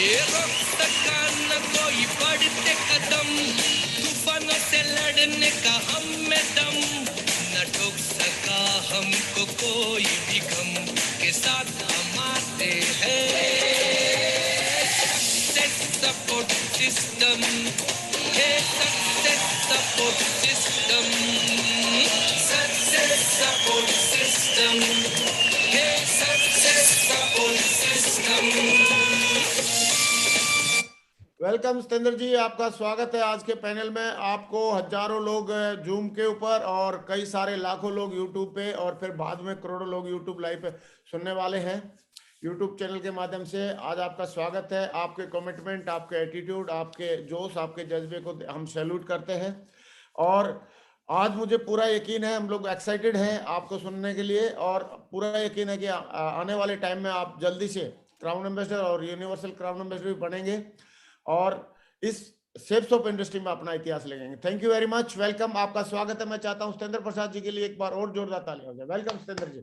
ये रोक सका न कोई बढ़ते कदम, तूफानों से लड़ने का हम में दम, न ठोक सका हमको कोई भी गम, के साथ हम आते हैं। सक्सेस सपोर्ट सिस्टम, ये success support system, success support system, ये success support system. Welcome Satendra ji, आपका स्वागत है आज के पैनल में। आपको हजारों लोग जूम के ऊपर और कई सारे लाखों लोग यूट्यूब पे और फिर बाद में करोड़ों लोग यूट्यूब लाइव पे सुनने वाले हैं यूट्यूब चैनल के माध्यम से। आज आपका स्वागत है। आपके कमिटमेंट, आपके एटीट्यूड, आपके जोश, आपके जज्बे को हम सैल्यूट करते हैं। और आज मुझे पूरा यकीन है, हम लोग एक्साइटेड हैं आपको सुनने के लिए, और पूरा यकीन है कि आने वाले टाइम में आप जल्दी से क्राउन एम्बेसडर और यूनिवर्सल क्राउन एम्बेसडर भी बनेंगे और इस शेप्स ऑफ इंडस्ट्री में अपना इतिहास लिखेंगे। Thank you very much, welcome, आपका स्वागत है। मैं चाहता हूं सतेंद्र प्रसाद जी के लिए एक बार और जोरदार ताली हो जाए। वेलकम सतेंद्र जी।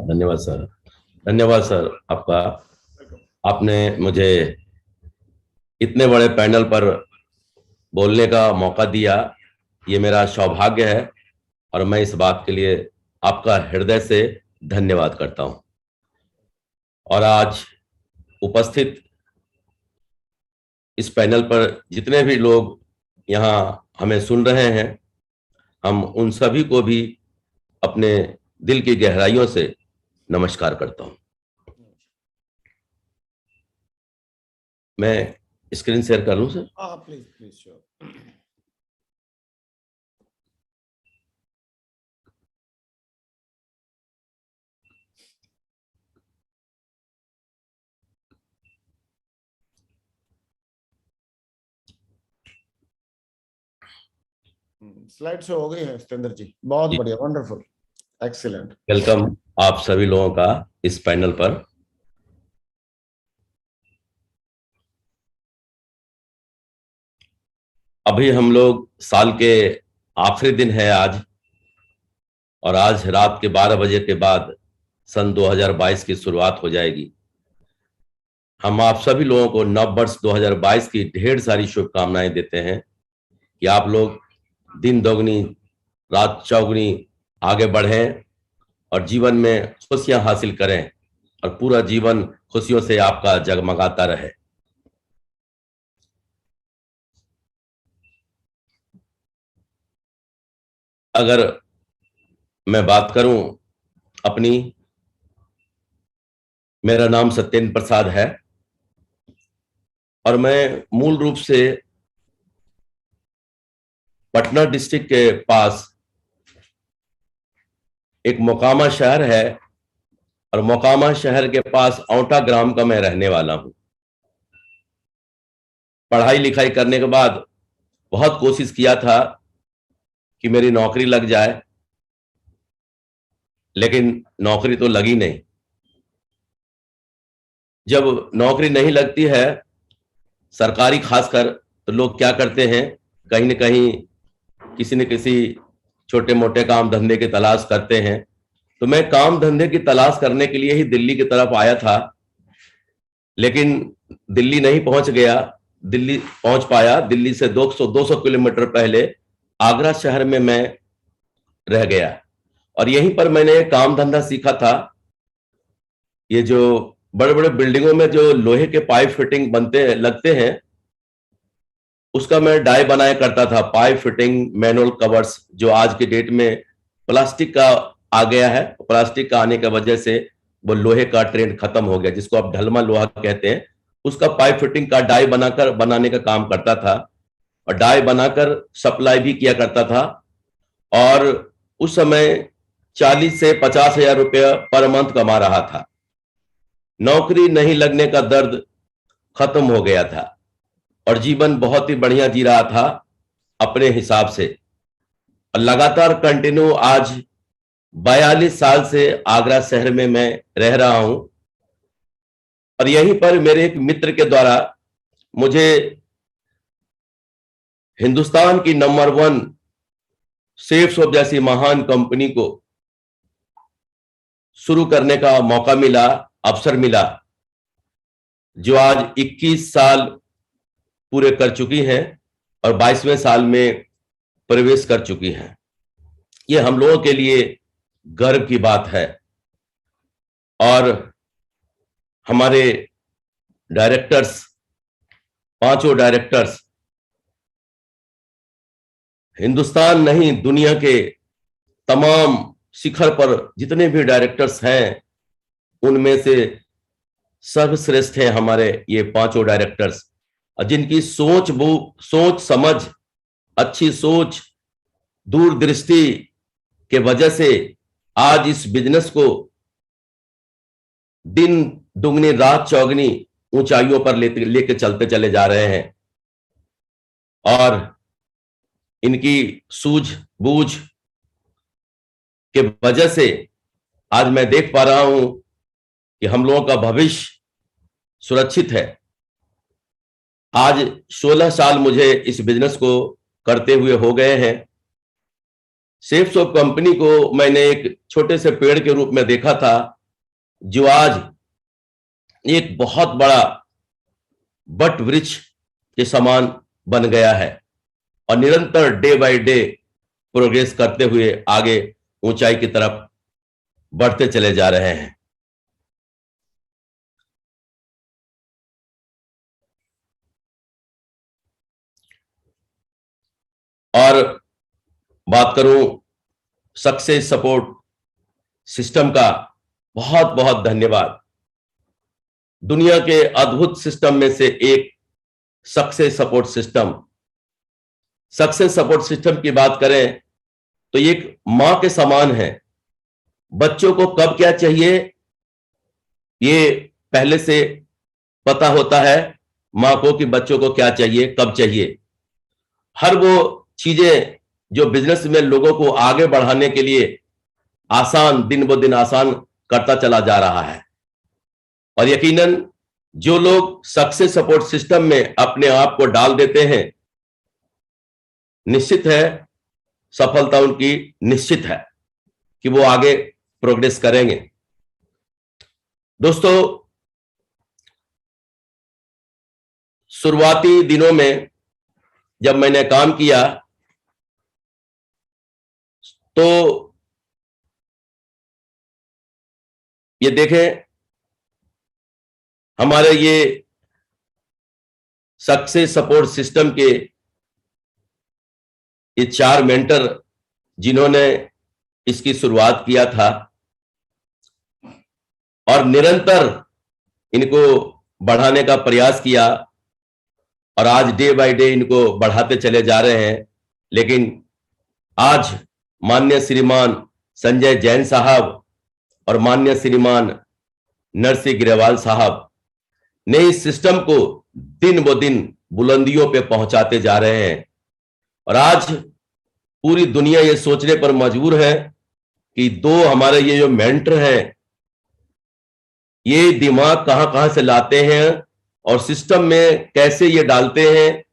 धन्यवाद सर, धन्यवाद सर आपका। आपने मुझे इतने बड़े पैनल पर बोलने का मौका दिया, ये मेरा सौभाग्य है और मैं इस बात के लिए आपका हृदय से धन्यवाद करता हूं। और आज उपस्थित इस पैनल पर जितने भी लोग यहाँ हमें सुन रहे हैं, हम उन सभी को भी अपने दिल की गहराइयों से नमस्कार करता हूं। मैं स्क्रीन शेयर कर लूं सर? हाँ please please, sure. Slide show हो गई है सतेंद्र जी, बहुत बढ़िया, वंडरफुल, एक्सीलेंट। वेलकम आप सभी लोगों का इस पैनल पर। अभी हम लोग साल के आखिरी दिन है आज, और आज रात के 12 बजे के बाद सन 2022 की शुरुआत हो जाएगी। हम आप सभी लोगों को नव वर्ष 2022 की ढेर सारी शुभकामनाएं देते हैं कि आप लोग दिन दोगुनी रात चौगुनी आगे बढ़ें और जीवन में खुशियां हासिल करें और पूरा जीवन खुशियों से आपका जगमगाता रहे। अगर मैं बात करूं अपनी, मेरा नाम सत्येंद्र प्रसाद है और मैं मूल रूप से पटना डिस्ट्रिक्ट के पास एक मोकामा शहर है, और मोकामा शहर के पास औंटा ग्राम का मैं रहने वाला हूं। पढ़ाई लिखाई करने के बाद बहुत कोशिश किया था कि मेरी नौकरी लग जाए, लेकिन नौकरी तो लगी नहीं। जब नौकरी नहीं लगती है सरकारी खासकर, तो लोग क्या करते हैं, कहीं न कहीं किसी न किसी छोटे मोटे काम धंधे की तलाश करते हैं। तो मैं काम धंधे की तलाश करने के लिए ही दिल्ली की तरफ आया था, लेकिन दिल्ली नहीं पहुंच गया। दिल्ली पहुंच पाया, दिल्ली से 200 किलोमीटर पहले आगरा शहर में मैं रह गया, और यहीं पर मैंने काम धंधा सीखा था। ये जो बड़े बड़े बिल्डिंगों में जो लोहे के पाइप फिटिंग बनते लगते हैं, उसका मैं डाई बनाया करता था। पाइप फिटिंग, मैनुअल कवर्स, जो आज के डेट में प्लास्टिक का आ गया है, प्लास्टिक का आने की वजह से वो लोहे का ट्रेंड खत्म हो गया, जिसको आप ढलमा लोहा कहते हैं, उसका पाइप फिटिंग का डाई बनाकर बनाने का काम करता था, और डाई बनाकर सप्लाई भी किया करता था। और उस समय 40 से 50 हजार रुपया पर मंथ कमा रहा था। नौकरी नहीं लगने का दर्द खत्म हो गया था और जीवन बहुत ही बढ़िया जी रहा था अपने हिसाब से। और लगातार कंटिन्यू आज 42 साल से आगरा शहर में मैं रह रहा हूं, और यहीं पर मेरे एक मित्र के द्वारा मुझे हिंदुस्तान की नंबर 1 सेफ्सॉप जैसी महान कंपनी को शुरू करने का मौका मिला, अवसर मिला। जो आज 21 साल पूरे कर चुकी हैं और 22वें साल में प्रवेश कर चुकी हैं। ये हम लोगों के लिए गर्व की बात है। और हमारे डायरेक्टर्स, पांचों डायरेक्टर्स, हिंदुस्तान नहीं दुनिया के तमाम शिखर पर जितने भी डायरेक्टर्स हैं उनमें से सर्वश्रेष्ठ हैं हमारे ये पांचों डायरेक्टर्स, जिनकी सोच समझ, अच्छी सोच, दूरदृष्टि के वजह से आज इस बिजनेस को दिन दुगनी रात चौगनी ऊंचाइयों पर लेके चलते चले जा रहे हैं। और इनकी सूझबूझ के वजह से आज मैं देख पा रहा हूं कि हम लोगों का भविष्य सुरक्षित है। आज 16 साल मुझे इस बिजनेस को करते हुए हो गए हैं। सेफ सोप कंपनी को मैंने एक छोटे से पेड़ के रूप में देखा था, जो आज एक बहुत बड़ा बट वृक्ष के समान बन गया है और निरंतर डे बाय डे प्रोग्रेस करते हुए आगे ऊंचाई की तरफ बढ़ते चले जा रहे हैं। और बात करूं सक्सेस सपोर्ट सिस्टम का, बहुत बहुत धन्यवाद। दुनिया के अद्भुत सिस्टम में से एक success support system. Success support system की बात करें तो ये एक मां के समान है। बच्चों को कब क्या चाहिए ये पहले से पता होता है मां को कि बच्चों को क्या चाहिए, कब चाहिए। हर वो चीजें जो बिजनेस में लोगों को आगे बढ़ाने के लिए आसान, दिन ब दिन आसान करता चला जा रहा है। और यकीनन जो लोग सक्सेस सपोर्ट सिस्टम में अपने आप को डाल देते हैं, निश्चित है सफलता उनकी निश्चित है कि वो आगे प्रोग्रेस करेंगे। दोस्तों, शुरुआती दिनों में जब मैंने काम किया तो ये देखें, हमारे ये सक्सेस सपोर्ट सिस्टम के ये 4 मेंटर जिन्होंने इसकी शुरुआत किया था और निरंतर इनको बढ़ाने का प्रयास किया और आज डे बाय डे इनको बढ़ाते चले जा रहे हैं। लेकिन आज माननीय श्रीमान संजय जैन साहब और माननीय श्रीमान नरसिंह ग्रेवाल साहब ने इस सिस्टम को दिन ब दिन बुलंदियों पे पहुंचाते जा रहे हैं। और आज पूरी दुनिया ये सोचने पर मजबूर है कि दो हमारे ये जो मेंटर हैं, ये दिमाग कहां कहां से लाते हैं और सिस्टम में कैसे ये डालते हैं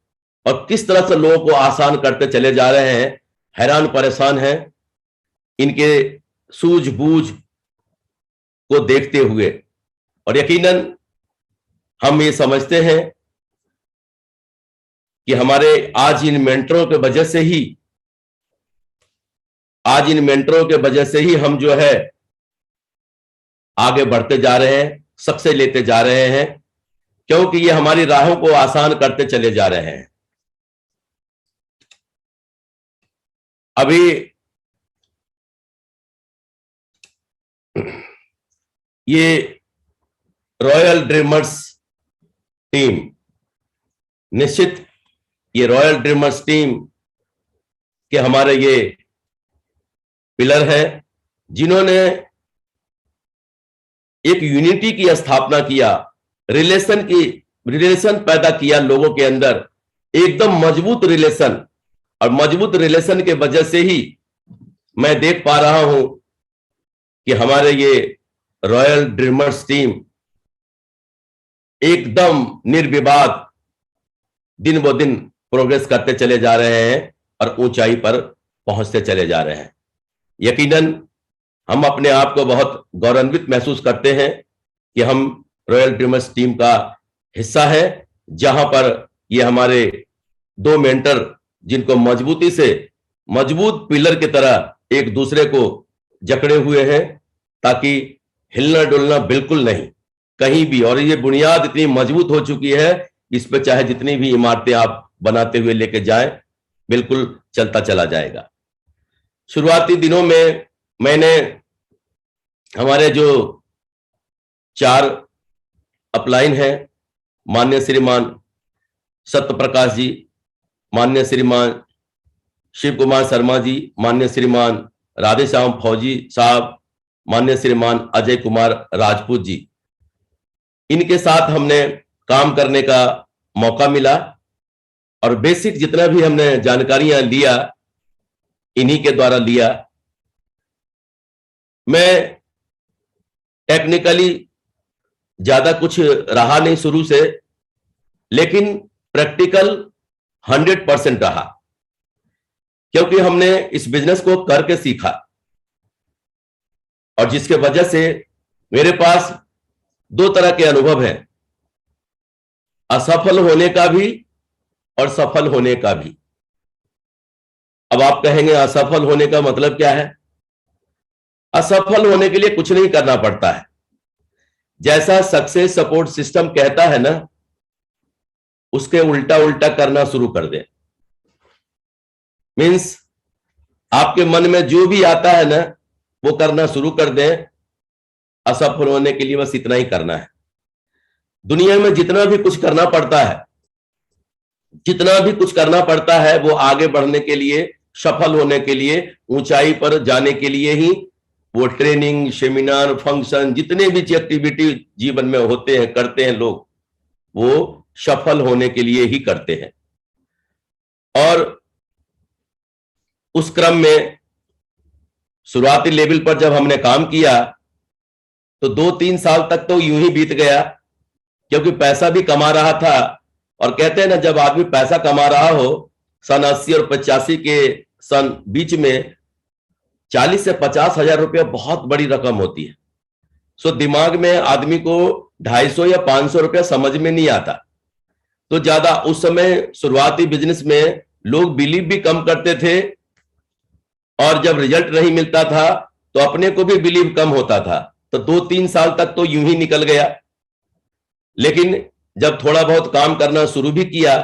और किस तरह से लोगों को आसान करते चले जा रहे हैं। हैरान परेशान है इनके सूझबूझ को देखते हुए। और यकीनन हम ये समझते हैं कि हमारे आज इन मेंटरों के वजह से ही हम जो है आगे बढ़ते जा रहे हैं, सक्सेस लेते जा रहे हैं, क्योंकि ये हमारी राहों को आसान करते चले जा रहे हैं। अभी ये रॉयल ड्रीमर्स टीम, निश्चित ये रॉयल ड्रीमर्स टीम के हमारे ये पिलर हैं जिन्होंने एक यूनिटी की स्थापना किया, रिलेशन पैदा किया लोगों के अंदर, एकदम मजबूत रिलेशन। और मजबूत रिलेशन के वजह से ही मैं देख पा रहा हूं कि हमारे ये रॉयल ड्रीमर्स टीम एकदम निर्विवाद दिन ब दिन प्रोग्रेस करते चले जा रहे हैं और ऊंचाई पर पहुंचते चले जा रहे हैं। यकीनन हम अपने आप को बहुत गौरवान्वित महसूस करते हैं कि हम रॉयल ड्रीमर्स टीम का हिस्सा है, जहां पर ये हमारे दो मेंटर, जिनको मजबूती से मजबूत पिलर की तरह एक दूसरे को जकड़े हुए हैं, ताकि हिलना डुलना बिल्कुल नहीं कहीं भी। और ये बुनियाद इतनी मजबूत हो चुकी है, इस पे चाहे जितनी भी इमारतें आप बनाते हुए लेके जाएं, बिल्कुल चलता चला जाएगा। शुरुआती दिनों में मैंने हमारे जो 4 अपलाइन हैं, माननीय श्रीमान सत्य प्रकाश जी, माननीय श्रीमान शिव कुमार शर्मा जी, माननीय श्रीमान राधेश्याम फौजी साहब, माननीय श्रीमान अजय कुमार राजपूत जी, इनके साथ हमने काम करने का मौका मिला। और बेसिक जितना भी हमने जानकारियां लिया, इन्हीं के द्वारा लिया। मैं टेक्निकली ज्यादा कुछ रहा नहीं शुरू से, लेकिन प्रैक्टिकल 100% रहा, क्योंकि हमने इस बिजनेस को करके सीखा, और जिसके वजह से मेरे पास 2 तरह के अनुभव हैं, असफल होने का भी और सफल होने का भी। अब आप कहेंगे असफल होने का मतलब क्या है? असफल होने के लिए कुछ नहीं करना पड़ता है। जैसा सक्सेस सपोर्ट सिस्टम कहता है ना, उसके उल्टा उल्टा करना शुरू कर दें। मीन्स आपके मन में जो भी आता है ना, वो करना शुरू कर दें। असफल होने के लिए बस इतना ही करना है। दुनिया में जितना भी कुछ करना पड़ता है, जितना भी कुछ करना पड़ता है, वो आगे बढ़ने के लिए, सफल होने के लिए, ऊंचाई पर जाने के लिए ही वो ट्रेनिंग, सेमिनार, फंक्शन, जितने भी एक्टिविटी जीवन में होते हैं, करते हैं लोग, वो सफल होने के लिए ही करते हैं। और उस क्रम में शुरुआती लेवल पर जब हमने काम किया, तो 2-3 साल तक तो यूं ही बीत गया, क्योंकि पैसा भी कमा रहा था। और कहते हैं ना, जब आदमी पैसा कमा रहा हो, सन 80 और 85 के सन बीच में 40 से 50 हजार रुपया बहुत बड़ी रकम होती है। सो दिमाग में आदमी को 250 या 500 रुपया समझ में नहीं आता। तो ज्यादा उस समय शुरुआती बिजनेस में लोग बिलीव भी कम करते थे, और जब रिजल्ट नहीं मिलता था तो अपने को भी बिलीव कम होता था। तो 2-3 साल तक तो यूं ही निकल गया। लेकिन जब थोड़ा बहुत काम करना शुरू भी किया,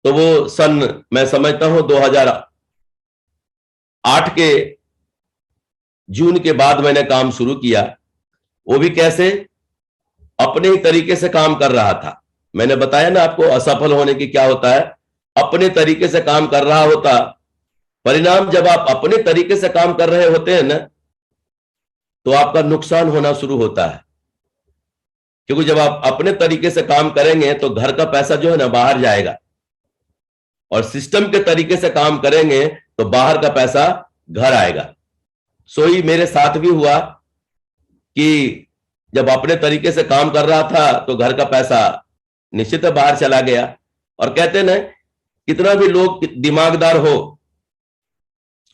तो वो सन, मैं समझता हूं 2008 के जून के बाद मैंने काम शुरू किया। वो भी कैसे? अपने ही तरीके से काम कर रहा था। मैंने बताया ना आपको, असफल होने की क्या होता है, अपने तरीके से काम कर रहा होता। परिणाम, जब आप अपने तरीके से काम कर रहे होते हैं ना, तो आपका नुकसान होना शुरू होता है। क्योंकि जब आप अपने तरीके से काम करेंगे, तो घर का पैसा जो है ना, बाहर जाएगा, और सिस्टम के तरीके से काम करेंगे तो बाहर का पैसा घर आएगा। सो ही मेरे साथ भी हुआ कि जब अपने तरीके से काम कर रहा था, तो घर का पैसा निश्चित बाहर चला गया। और कहते हैं ना, कितना भी लोग दिमागदार हो,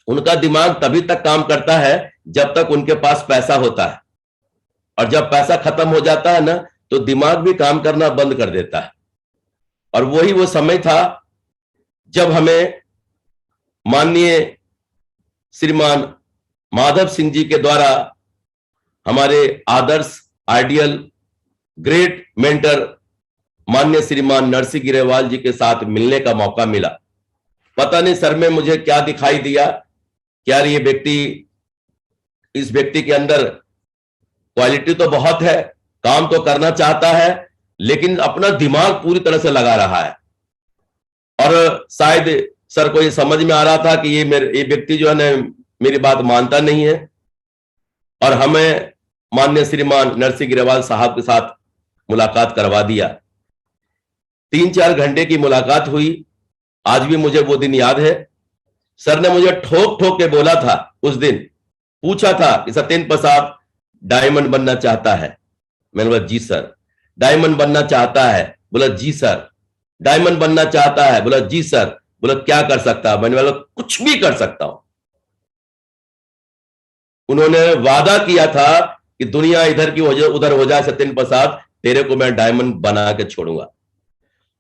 उनका दिमाग तभी तक काम करता है जब तक उनके पास पैसा होता है, और जब पैसा खत्म हो जाता है ना, तो दिमाग भी काम करना बंद कर देता है। और वही वो समय था जब हमें माननीय श्रीमान माधव सिंह जी के द्वारा हमारे आदर्श, आइडियल, ग्रेट मेंटर माननीय श्रीमान नरसिंह गिरेवाल जी के साथ मिलने का मौका मिला। पता नहीं सर में मुझे क्या दिखाई दिया, क्या ये व्यक्ति, इस व्यक्ति के अंदर क्वालिटी तो बहुत है, काम तो करना चाहता है, लेकिन अपना दिमाग पूरी तरह से लगा रहा है। और शायद सर को ये समझ में आ रहा था कि ये व्यक्ति जो है ना, मेरी बात मानता नहीं है। और हमें माननीय श्रीमान नरसिंह गिरेवाल साहब के साथ मुलाकात करवा दिया। 3-4 घंटे की मुलाकात हुई। आज भी मुझे वो दिन याद है। सर ने मुझे ठोक ठोक के बोला था, उस दिन पूछा था कि सत्येंद्र प्रसाद डायमंड बनना चाहता है? मैंने बोला जी सर। डायमंड बनना चाहता है? बोला जी सर। डायमंड बनना चाहता है? बोला जी सर। बोला क्या कर सकता है? मैंने बोला कुछ भी कर सकता हूं। उन्होंने वादा किया था कि दुनिया इधर की उधर हो जाए सत्येंद्र प्रसाद, तेरे को मैं डायमंड बना के छोड़ूंगा।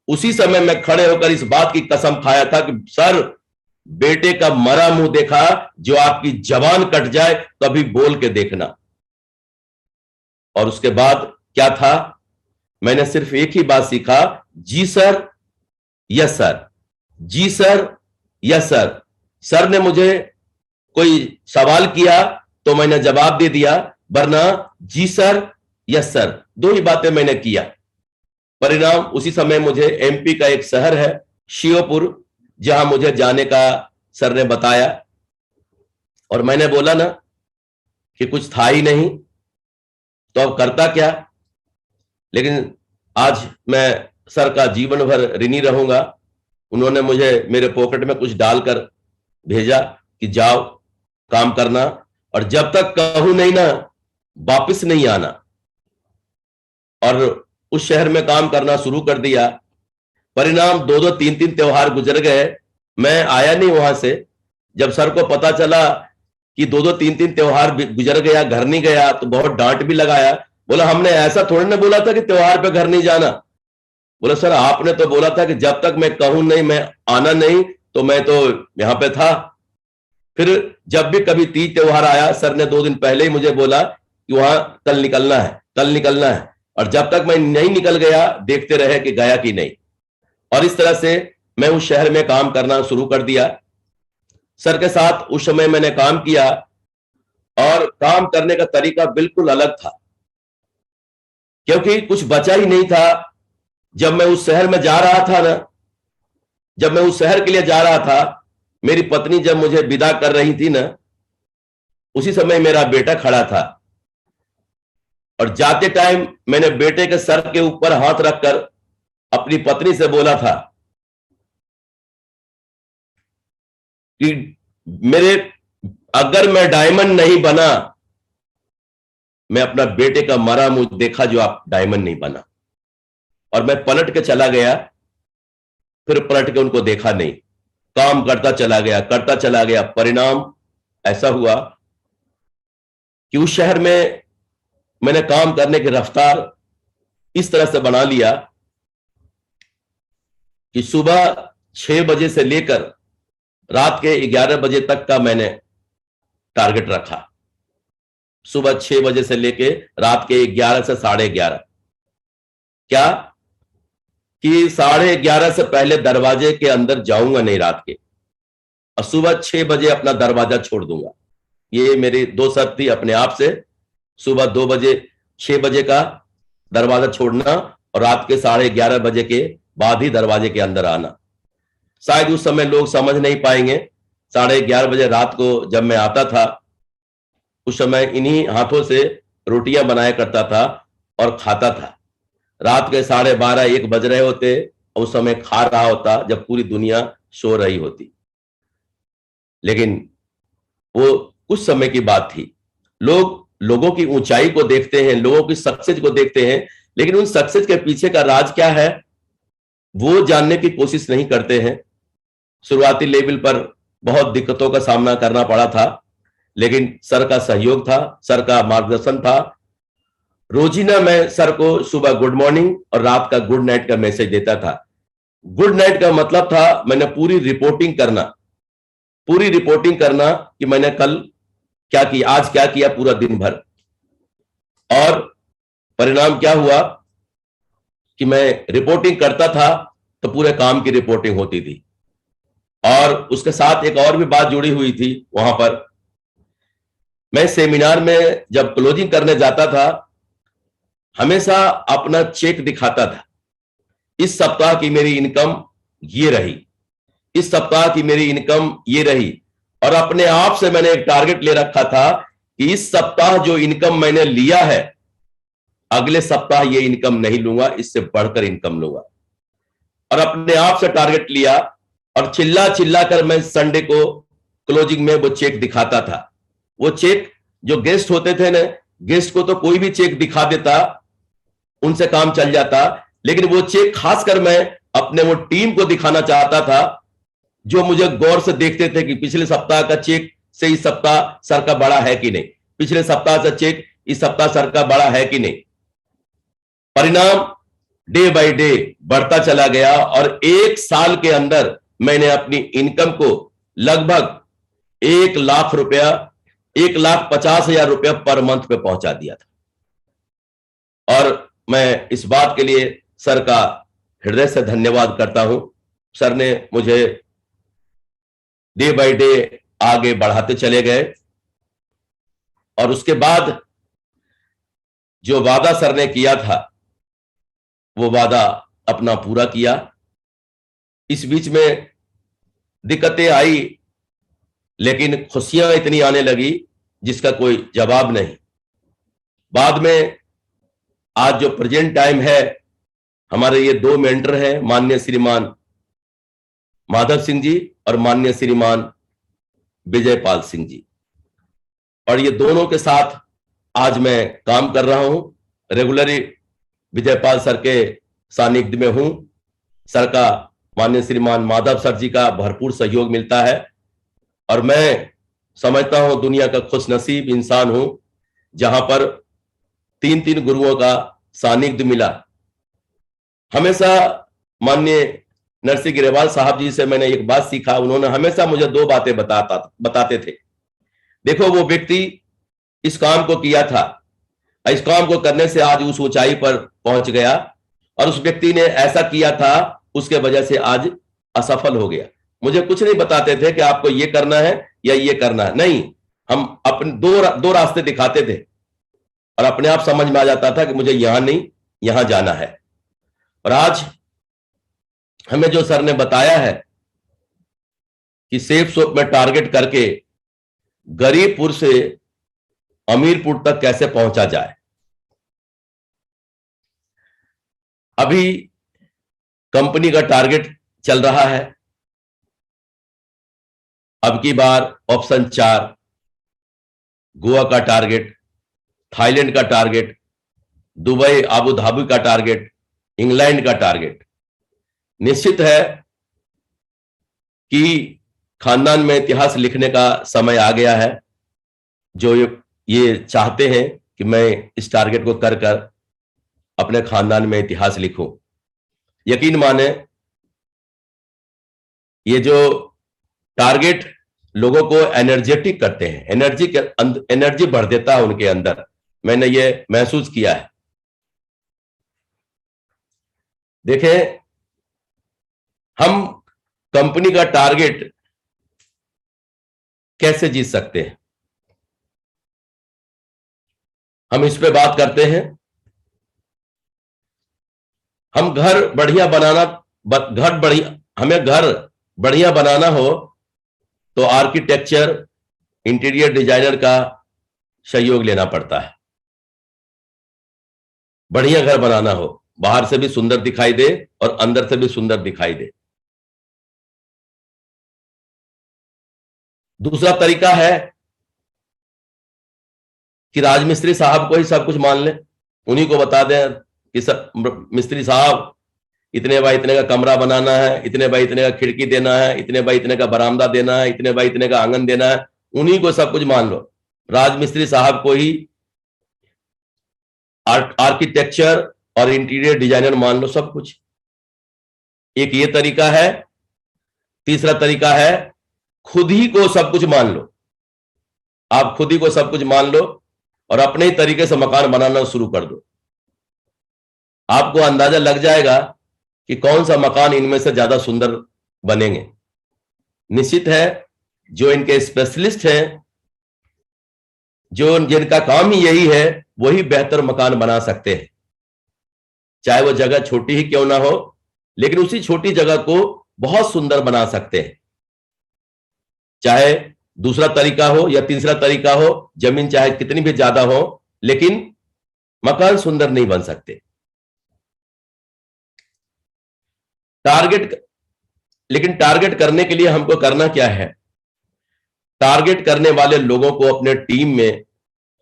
उसी समय मैं खड़े होकर इस बात की कसम खाया था कि सर, बेटे का मरा मुंह देखा, जो आपकी जबान कट जाए कभी बोल के देखना। और उसके बाद क्या था, मैंने सिर्फ एक ही बात सीखा, जी सर, यस सर, जी सर, यस सर। सर ने मुझे कोई सवाल किया तो मैंने जवाब दे दिया, वरना जी सर, यस सर, दो ही बातें मैंने किया। परिणाम, उसी समय मुझे एमपी का एक शहर है श्योपुर, जहां मुझे जाने का सर ने बताया, और मैंने बोला ना कि कुछ था ही नहीं, तो अब करता क्या। लेकिन आज मैं सर का जीवन भर ऋणी रहूंगा। उन्होंने मुझे मेरे पॉकेट में कुछ डालकर भेजा कि जाओ काम करना, और जब तक कहूं नहीं ना, वापस नहीं आना। और उस शहर में काम करना शुरू कर दिया। परिणाम, 2-2, 3-3 त्योहार गुजर गए, मैं आया नहीं वहां से। जब सर को पता चला कि 2-2, 3-3 त्योहार गुजर गया, घर नहीं गया, तो बहुत डांट भी लगाया। बोला, हमने ऐसा थोड़ी ना बोला था कि त्योहार पे घर नहीं जाना। बोला, सर आपने तो बोला था कि जब तक मैं कहूं नहीं, मैं आना नहीं, तो मैं तो यहां पे था। फिर जब भी कभी तीज त्योहार आया, सर ने 2 दिन पहले ही मुझे बोला कि वहां कल निकलना है, कल निकलना है। और जब तक मैं नहीं निकल गया, देखते रहे कि गया कि नहीं। और इस तरह से मैं उस शहर में काम करना शुरू कर दिया। सर के साथ उस समय मैंने काम किया, और काम करने का तरीका बिल्कुल अलग था, क्योंकि कुछ बचा ही नहीं था। जब मैं उस शहर में जा रहा था ना, जब मैं उस शहर के लिए जा रहा था, मेरी पत्नी जब मुझे विदा कर रही थी ना, उसी समय मेरा बेटा खड़ा था। और जाते टाइम मैंने बेटे के सर के ऊपर हाथ रखकर अपनी पत्नी से बोला था कि अगर मैं डायमंड नहीं बना, मैं अपना बेटे का मरा मुंह देखा जो आप डायमंड नहीं बना। और मैं पलट के चला गया, फिर पलट के उनको देखा नहीं, काम करता चला गया, करता चला गया। परिणाम ऐसा हुआ कि उस शहर में मैंने काम करने की रफ्तार इस तरह से बना लिया कि सुबह 6 बजे से लेकर रात के 11 बजे तक का मैंने टारगेट रखा। सुबह 6 बजे से लेकर रात के 11 से 11:30, क्या कि 11:30 से पहले दरवाजे के अंदर जाऊंगा नहीं रात के, और सुबह 6 बजे अपना दरवाजा छोड़ दूंगा। ये मेरी 2 शर्त थी अपने आप से, सुबह 2 बजे 6 बजे का दरवाजा छोड़ना, और रात के 11:30 बजे के बाद ही दरवाजे के अंदर आना। शायद उस समय लोग समझ नहीं पाएंगे। 11:30 बजे रात को जब मैं आता था, उस समय इन्हीं हाथों से रोटियां बनाया करता था और खाता था। रात के 12:30-1 बज रहे होते, और उस समय खा रहा होता जब पूरी दुनिया सो रही होती। लेकिन वो कुछ समय की बात थी। लोगों की ऊंचाई को देखते हैं, लोगों की सक्सेस को देखते हैं, लेकिन उन सक्सेस के पीछे का राज क्या है वो जानने की कोशिश नहीं करते हैं। शुरुआती लेवल पर बहुत दिक्कतों का सामना करना पड़ा था, लेकिन सर का सहयोग था, सर का मार्गदर्शन था। रोजीना मैं सर को सुबह गुड मॉर्निंग और रात का गुड नाइट का मैसेज देता था। गुड नाइट का मतलब था मैंने पूरी रिपोर्टिंग करना कि मैंने कल क्या किया, आज क्या किया पूरा दिन भर। और परिणाम क्या हुआ कि मैं रिपोर्टिंग करता था तो पूरे काम की रिपोर्टिंग होती थी। और उसके साथ एक और भी बात जुड़ी हुई थी। वहां पर मैं सेमिनार में जब क्लोजिंग करने जाता था, हमेशा अपना चेक दिखाता था। इस सप्ताह की मेरी इनकम ये रही, इस सप्ताह की मेरी इनकम ये रही। और अपने आप से मैंने एक टारगेट ले रखा था कि इस सप्ताह जो इनकम मैंने लिया है, अगले सप्ताह ये इनकम नहीं लूंगा, इससे बढ़कर इनकम लूंगा। और अपने आप से टारगेट लिया, और चिल्ला चिल्ला कर मैं संडे को क्लोजिंग में वो चेक दिखाता था। वो चेक जो गेस्ट होते थे ना, गेस्ट को तो कोई भी चेक दिखा देता, उनसे काम चल जाता। लेकिन वो चेक खासकर मैं अपने वो टीम को दिखाना चाहता था, जो मुझे गौर से देखते थे कि पिछले सप्ताह का चेक से इस सप्ताह सर का बड़ा है कि नहीं, पिछले सप्ताह से चेक इस सप्ताह सर का बड़ा है कि नहीं। परिणाम डे बाय डे बढ़ता चला गया और 1 साल के अंदर मैंने अपनी इनकम को लगभग 1 लाख रुपया, 1,50,000 रुपया पर मंथ पे पहुंचा दिया था। और मैं इस बात के लिए सर का हृदय से धन्यवाद करता हूं। सर ने मुझे डे बाय डे आगे बढ़ाते चले गए और उसके बाद जो वादा सर ने किया था वो वादा अपना पूरा किया। इस बीच में दिक्कतें आई, लेकिन खुशियां इतनी आने लगी जिसका कोई जवाब नहीं। बाद में आज जो प्रेजेंट टाइम है, हमारे ये 2 मेंटर हैं, माननीय श्रीमान माधव सिंह जी और माननीय श्रीमान विजयपाल सिंह जी, और ये दोनों के साथ आज मैं काम कर रहा हूं। रेगुलरली विजयपाल सर के सानिध्य में हूं। सर का, माननीय श्रीमान माधव सर जी का भरपूर सहयोग मिलता है और मैं समझता हूं दुनिया का खुशनसीब इंसान हूं जहां पर 3 गुरुओं का सानिध्य मिला। हमेशा माननीय नरसिंह गिरेवाल साहब जी से मैंने एक बात सीखा। उन्होंने हमेशा मुझे 2 बातें बताते थे। देखो, वो व्यक्ति इस काम को किया था, इस काम को करने से आज उस ऊंचाई पर पहुंच गया, और उस व्यक्ति ने ऐसा किया था, उसके वजह से आज असफल हो गया। मुझे कुछ नहीं बताते थे कि आपको ये करना है या ये करना है, नहीं, हम अपने दो रास्ते दिखाते थे और अपने आप समझ में आ जाता था कि मुझे यहां नहीं, यहां जाना है। और आज हमें जो सर ने बताया है कि सेफ सोप में टारगेट करके गरीबपुर से अमीरपुर तक कैसे पहुंचा जाए। अभी कंपनी का टारगेट चल रहा है, अब की बार ऑप्शन 4, गोवा का टारगेट, थाईलैंड का टारगेट, दुबई आबू धाबी का टारगेट, इंग्लैंड का टारगेट। निश्चित है कि खानदान में इतिहास लिखने का समय आ गया है। जो ये चाहते हैं कि मैं इस टारगेट को कर अपने खानदान में इतिहास लिखूं, यकीन माने ये जो टारगेट लोगों को एनर्जेटिक करते हैं, एनर्जी भर देता है उनके अंदर। मैंने ये महसूस किया है। देखें, हम कंपनी का टारगेट कैसे जीत सकते हैं, हम इस पे बात करते हैं। हम हमें घर बढ़िया बनाना हो तो आर्किटेक्चर, इंटीरियर डिजाइनर का सहयोग लेना पड़ता है। बढ़िया घर बनाना हो, बाहर से भी सुंदर दिखाई दे और अंदर से भी सुंदर दिखाई दे। दूसरा तरीका है कि राजमिस्त्री साहब को ही सब कुछ मान लें, उन्हीं को बता दें कि मिस्त्री साहब इतने बाई इतने का कमरा बनाना है, इतने बाई इतने का खिड़की देना है, इतने बाई इतने का बरामदा देना है, इतने बाई इतने का आंगन देना है, उन्हीं को सब कुछ मान लो। राजमिस्त्री साहब को ही आर्किटेक्चर और इंटीरियर डिजाइनर मान लो सब कुछ। एक ये तरीका है। तीसरा तरीका है खुद ही को सब कुछ मान लो। आप खुद ही को सब कुछ मान लो और अपने ही तरीके से मकान बनाना शुरू कर दो। आपको अंदाजा लग जाएगा कि कौन सा मकान इनमें से ज्यादा सुंदर बनेंगे। निश्चित है जो इनके स्पेशलिस्ट हैं, जो जिनका काम ही यही है, वही बेहतर मकान बना सकते हैं। चाहे वो जगह छोटी ही क्यों ना हो, लेकिन उसी छोटी जगह को बहुत सुंदर बना सकते हैं। चाहे दूसरा तरीका हो या तीसरा तरीका हो, जमीन चाहे कितनी भी ज्यादा हो, लेकिन मकान सुंदर नहीं बन सकते। टारगेट करने के लिए हमको करना क्या है? टारगेट करने वाले लोगों को अपने टीम में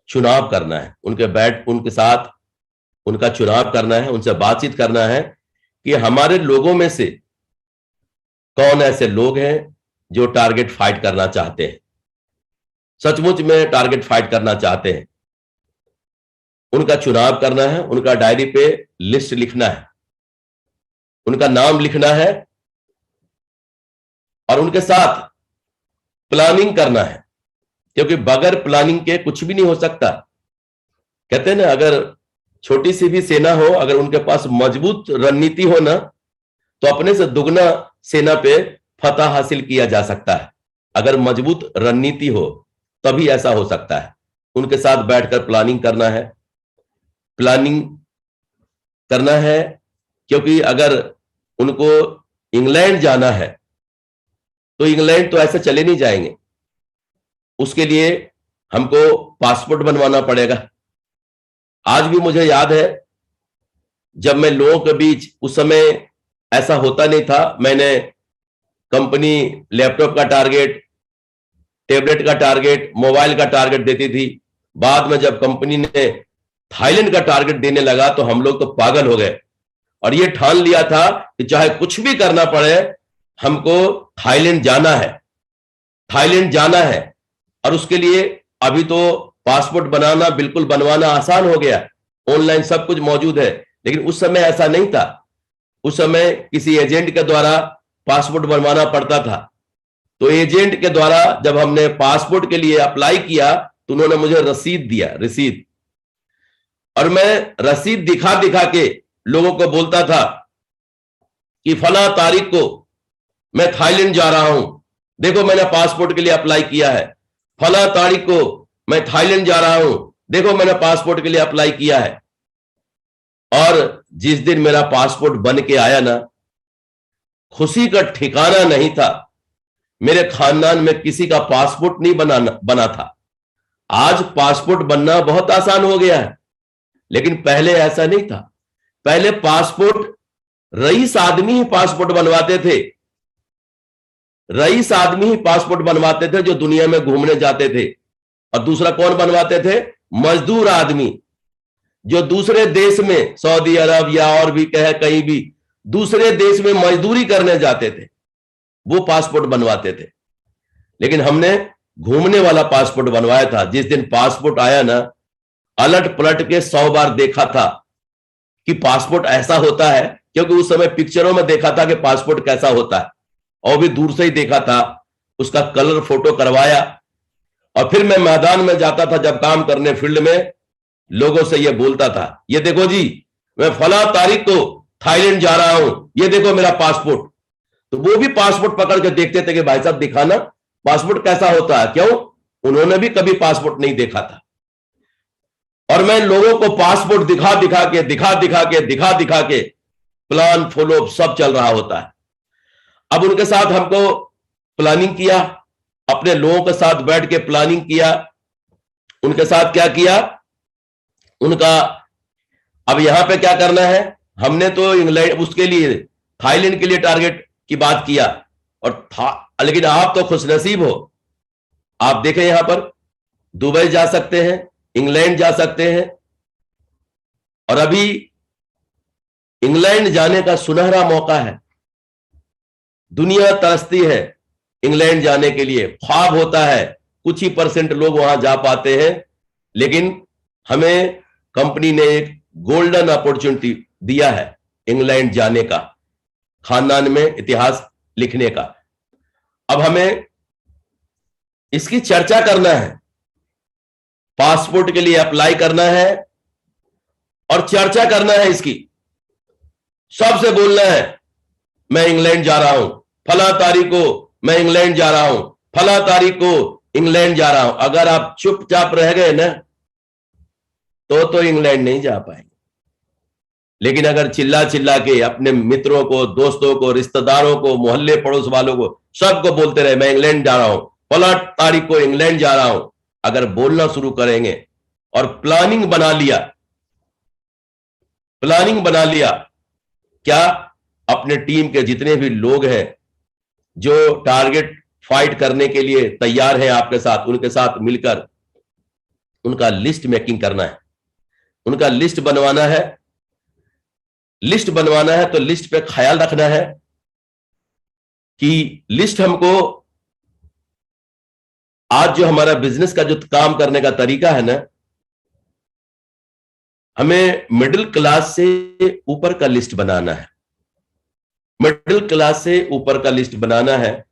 चुनाव करना है, उनके साथ उनका चुनाव करना है, उनसे बातचीत करना है कि हमारे लोगों में से कौन ऐसे लोग हैं जो टारगेट फाइट करना चाहते हैं, सचमुच में टारगेट फाइट करना चाहते हैं। उनका चुनाव करना है, उनका डायरी पे लिस्ट लिखना है, उनका नाम लिखना है और उनके साथ प्लानिंग करना है, क्योंकि बगैर प्लानिंग के कुछ भी नहीं हो सकता। कहते हैं ना, अगर छोटी सी भी सेना हो, अगर उनके पास मजबूत रणनीति हो ना, तो अपने से दुगना सेना पे फतह हासिल किया जा सकता है। अगर मजबूत रणनीति हो तभी ऐसा हो सकता है। उनके साथ बैठकर प्लानिंग करना है, प्लानिंग करना है, क्योंकि अगर उनको इंग्लैंड जाना है तो इंग्लैंड तो ऐसे चले नहीं जाएंगे, उसके लिए हमको पासपोर्ट बनवाना पड़ेगा। आज भी मुझे याद है, जब मैं लोगों के बीच, उस समय ऐसा होता नहीं था, मैंने कंपनी लैपटॉप का टारगेट, टैबलेट का टारगेट, मोबाइल का टारगेट देती थी। बाद में जब कंपनी ने थाईलैंड का टारगेट देने लगा तो हम लोग तो पागल हो गए और ये ठान लिया था कि चाहे कुछ भी करना पड़े, हमको थाईलैंड जाना है, थाईलैंड जाना है। और उसके लिए अभी तो पासपोर्ट बनाना, बिल्कुल बनवाना आसान हो गया, ऑनलाइन सब कुछ मौजूद है, लेकिन उस समय ऐसा नहीं था। उस समय किसी एजेंट के द्वारा पासपोर्ट बनवाना पड़ता था। तो एजेंट के द्वारा जब हमने पासपोर्ट के लिए अप्लाई किया तो उन्होंने मुझे रसीद दिया, रसीद, और मैं रसीद दिखा दिखा के लोगों को बोलता था कि फला तारीख को मैं थाईलैंड जा रहा हूं, देखो मैंने पासपोर्ट के लिए अप्लाई किया है। फला तारीख को मैं थाईलैंड जा रहा हूं, देखो मैंने पासपोर्ट के लिए अप्लाई किया है। और जिस दिन मेरा पासपोर्ट बन के आया ना, खुशी का ठिकाना नहीं था। मेरे खानदान में किसी का पासपोर्ट नहीं बना था। आज पासपोर्ट बनना बहुत आसान हो गया है, लेकिन पहले ऐसा नहीं था। पहले पासपोर्ट रईस आदमी ही पासपोर्ट बनवाते थे, रईस आदमी ही पासपोर्ट बनवाते थे जो दुनिया में घूमने जाते थे। और दूसरा कौन बनवाते थे? मजदूर आदमी, जो दूसरे देश में, सऊदी अरब या और भी कहे कहीं भी दूसरे देश में मजदूरी करने जाते थे, वो पासपोर्ट बनवाते थे। लेकिन हमने घूमने वाला पासपोर्ट बनवाया था। जिस दिन पासपोर्ट आया ना, अलट पलट के 100 बार देखा था कि पासपोर्ट ऐसा होता है, क्योंकि उस समय पिक्चरों में देखा था कि पासपोर्ट कैसा होता है, और भी दूर से ही देखा था। उसका कलर फोटो करवाया और फिर मैं मैदान में जाता था जब काम करने, फील्ड में, लोगों से ये बोलता था, ये देखो जी मैं फला तारीख को थाईलैंड जा रहा हूं, ये देखो मेरा पासपोर्ट। तो वो भी पासपोर्ट पकड़ के देखते थे कि भाई साहब दिखाना पासपोर्ट कैसा होता है। क्यों? उन्होंने भी कभी पासपोर्ट नहीं देखा था। और मैं लोगों को पासपोर्ट दिखा दिखा के प्लान फॉलो सब चल रहा होता है। अब उनके साथ हमको प्लानिंग किया, अपने लोगों के साथ बैठ के प्लानिंग किया। उनके साथ क्या किया उनका, अब यहां पे क्या करना है, हमने तो इंग्लैंड, उसके लिए थाईलैंड के लिए टारगेट की बात किया, और लेकिन आप तो खुशनसीब हो, आप देखें यहां पर दुबई जा सकते हैं, इंग्लैंड जा सकते हैं, और अभी इंग्लैंड जाने का सुनहरा मौका है। दुनिया तरसती है इंग्लैंड जाने के लिए, ख्वाब होता है, कुछ ही % लोग वहां जा पाते हैं, लेकिन हमें कंपनी ने एक गोल्डन अपॉर्चुनिटी दिया है इंग्लैंड जाने का, खानदान में इतिहास लिखने का। अब हमें इसकी चर्चा करना है, पासपोर्ट के लिए अप्लाई करना है और चर्चा करना है इसकी, सबसे बोलना है मैं इंग्लैंड जा रहा हूं, फला तारीख को मैं इंग्लैंड जा रहा हूं, फला तारीख को इंग्लैंड जा रहा हूं। अगर आप चुपचाप रह गए ना तो इंग्लैंड नहीं जा पाएंगे। लेकिन अगर चिल्ला चिल्ला के अपने मित्रों को, दोस्तों को, रिश्तेदारों को, मोहल्ले पड़ोस वालों को, सबको बोलते रहे मैं इंग्लैंड जा रहा हूं, फला तारीख को इंग्लैंड जा रहा हूं, अगर बोलना शुरू करेंगे और प्लानिंग बना लिया, क्या अपने टीम के जितने भी लोग हैं जो टारगेट फाइट करने के लिए तैयार हैं आपके साथ, उनके साथ मिलकर उनका लिस्ट मेकिंग करना है, उनका लिस्ट बनवाना है। लिस्ट बनवाना है तो लिस्ट पे ख्याल रखना है कि लिस्ट हमको, आज जो हमारा बिजनेस का जो काम करने का तरीका है ना, हमें मिडिल क्लास से ऊपर का लिस्ट बनाना है, मिडिल क्लास से ऊपर का लिस्ट बनाना है,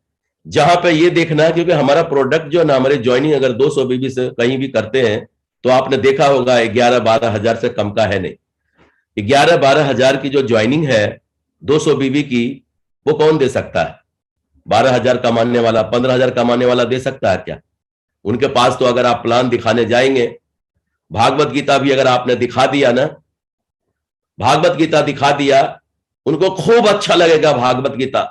जहां पे ये देखना है, क्योंकि हमारा प्रोडक्ट जो है ना, हमारी ज्वाइनिंग अगर 200 बीबी से कहीं भी करते हैं तो आपने देखा होगा 11-12 हजार से कम का है नहीं। 11-12 हजार की जो ज्वाइनिंग है 200 बीबी की, वो कौन दे सकता है? 12 हजार कमाने वाला, 15 हजार कमाने वाला दे सकता है क्या? उनके पास तो अगर आप प्लान दिखाने जाएंगे, भागवत गीता भी अगर आपने दिखा दिया ना, भागवत गीता दिखा दिया, उनको खूब अच्छा लगेगा भागवत गीता,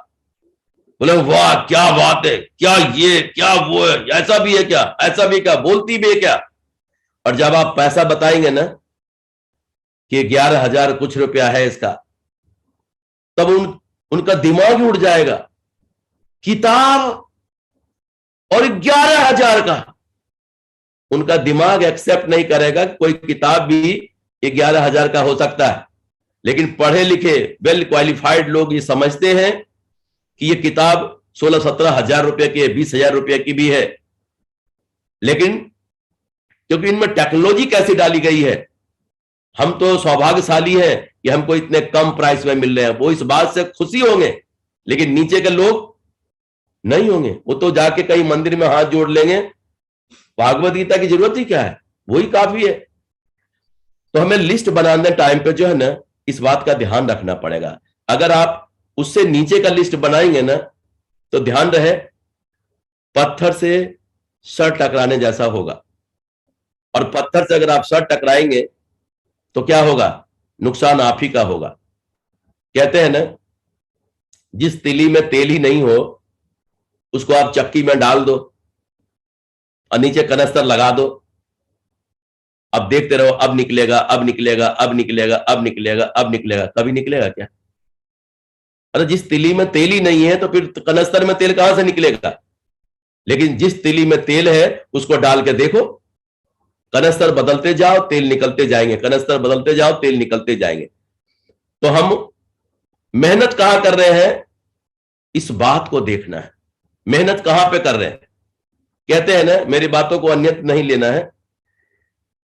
बोले वाह क्या बात है, क्या ये क्या वो है, ऐसा भी है क्या, ऐसा भी क्या, बोलती भी है क्या। और जब आप पैसा बताएंगे ना कि 11,000 कुछ रुपया है इसका, तब उनका दिमाग ही उड़ जाएगा। किताब और 11,000 का, उनका दिमाग एक्सेप्ट नहीं करेगा। कोई किताब भी 11,000 का हो सकता है, लेकिन पढ़े लिखे वेल क्वालिफाइड लोग ये समझते हैं कि ये किताब 16-17 हजार रुपए की है, 20,000 रुपए की भी है। लेकिन क्योंकि इनमें टेक्नोलॉजी कैसी डाली गई है, हम तो सौभाग्यशाली हैं कि हमको इतने कम प्राइस में मिल रहे हैं, वो इस बात से खुशी होंगे, लेकिन नीचे के लोग नहीं होंगे। वो तो जाके कहीं मंदिर में हाथ जोड़ लेंगे, भागवत गीता की जरूरत ही क्या है, वही काफी है। तो हमें लिस्ट बनाने टाइम पे जो है ना, इस बात का ध्यान रखना पड़ेगा। अगर आप उससे नीचे का लिस्ट बनाएंगे ना, तो ध्यान रहे पत्थर से सर टकराने जैसा होगा। और पत्थर से अगर आप सर टकराएंगे तो क्या होगा? नुकसान आप ही का होगा। कहते हैं ना, जिस तीली में तेल ही नहीं हो उसको आप चक्की में डाल दो और नीचे कनस्तर लगा दो, अब देखते रहो, अब निकलेगा, अब निकलेगा, अब निकलेगा, अब निकलेगा, अब निकलेगा। कभी निकलेगा क्या? अरे जिस तिली में तेल ही नहीं है तो फिर कनस्तर में तेल कहां से निकलेगा? लेकिन जिस तिली में तेल है उसको डाल के देखो, कनस्तर बदलते जाओ तेल निकलते जाएंगे, कनस्तर बदलते जाओ तेल निकलते जाएंगे। तो हम मेहनत कहां कर रहे हैं, इस बात को देखना है। मेहनत कहां पे कर रहे हैं? कहते हैं ना, मेरी बातों को अन्यथा नहीं लेना है,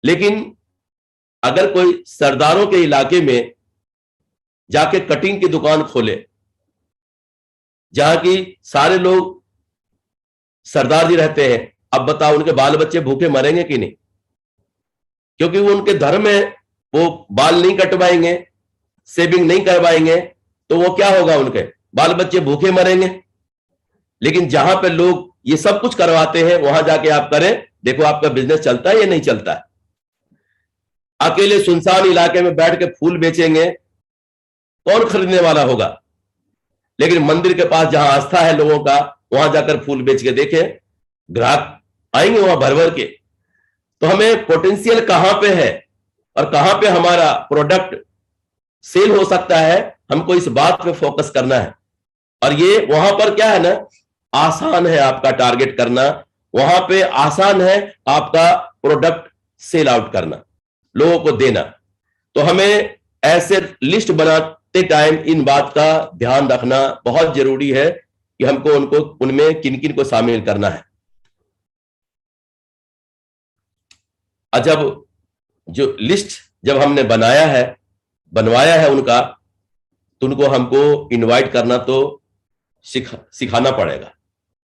लेकिन अगर कोई सरदारों के इलाके में जाके कटिंग की दुकान खोले, जहां की सारे लोग सरदार जी रहते हैं, अब बताओ उनके बाल बच्चे भूखे मरेंगे कि नहीं? क्योंकि वो उनके धर्म में वो बाल नहीं कटवाएंगे, सेविंग नहीं करवाएंगे, तो वो क्या होगा, उनके बाल बच्चे भूखे मरेंगे। लेकिन जहां पे लोग ये सब कुछ करवाते हैं, वहां जाके आप करें, देखो आपका बिजनेस चलता है या नहीं चलता है। अकेले सुनसान इलाके में बैठ के फूल बेचेंगे, कौन खरीदने वाला होगा? लेकिन मंदिर के पास जहां आस्था है लोगों का, वहां जाकर फूल बेच के देखें, ग्राहक आएंगे वहां भर भर के। तो हमें पोटेंशियल कहां पे है और कहां पे हमारा प्रोडक्ट सेल हो सकता है, हमको इस बात पे फोकस करना है। और ये वहां पर क्या है ना, आसान है आपका टारगेट करना, वहां पे आसान है आपका प्रोडक्ट सेल आउट करना, लोगों को देना। तो हमें ऐसे लिस्ट बनाते टाइम इन बात का ध्यान रखना बहुत जरूरी है कि हमको उनको उनमें किन किन को शामिल करना है। जब जो लिस्ट जब हमने बनवाया है उनका, तो उनको हमको इनवाइट करना तो सिखाना पड़ेगा।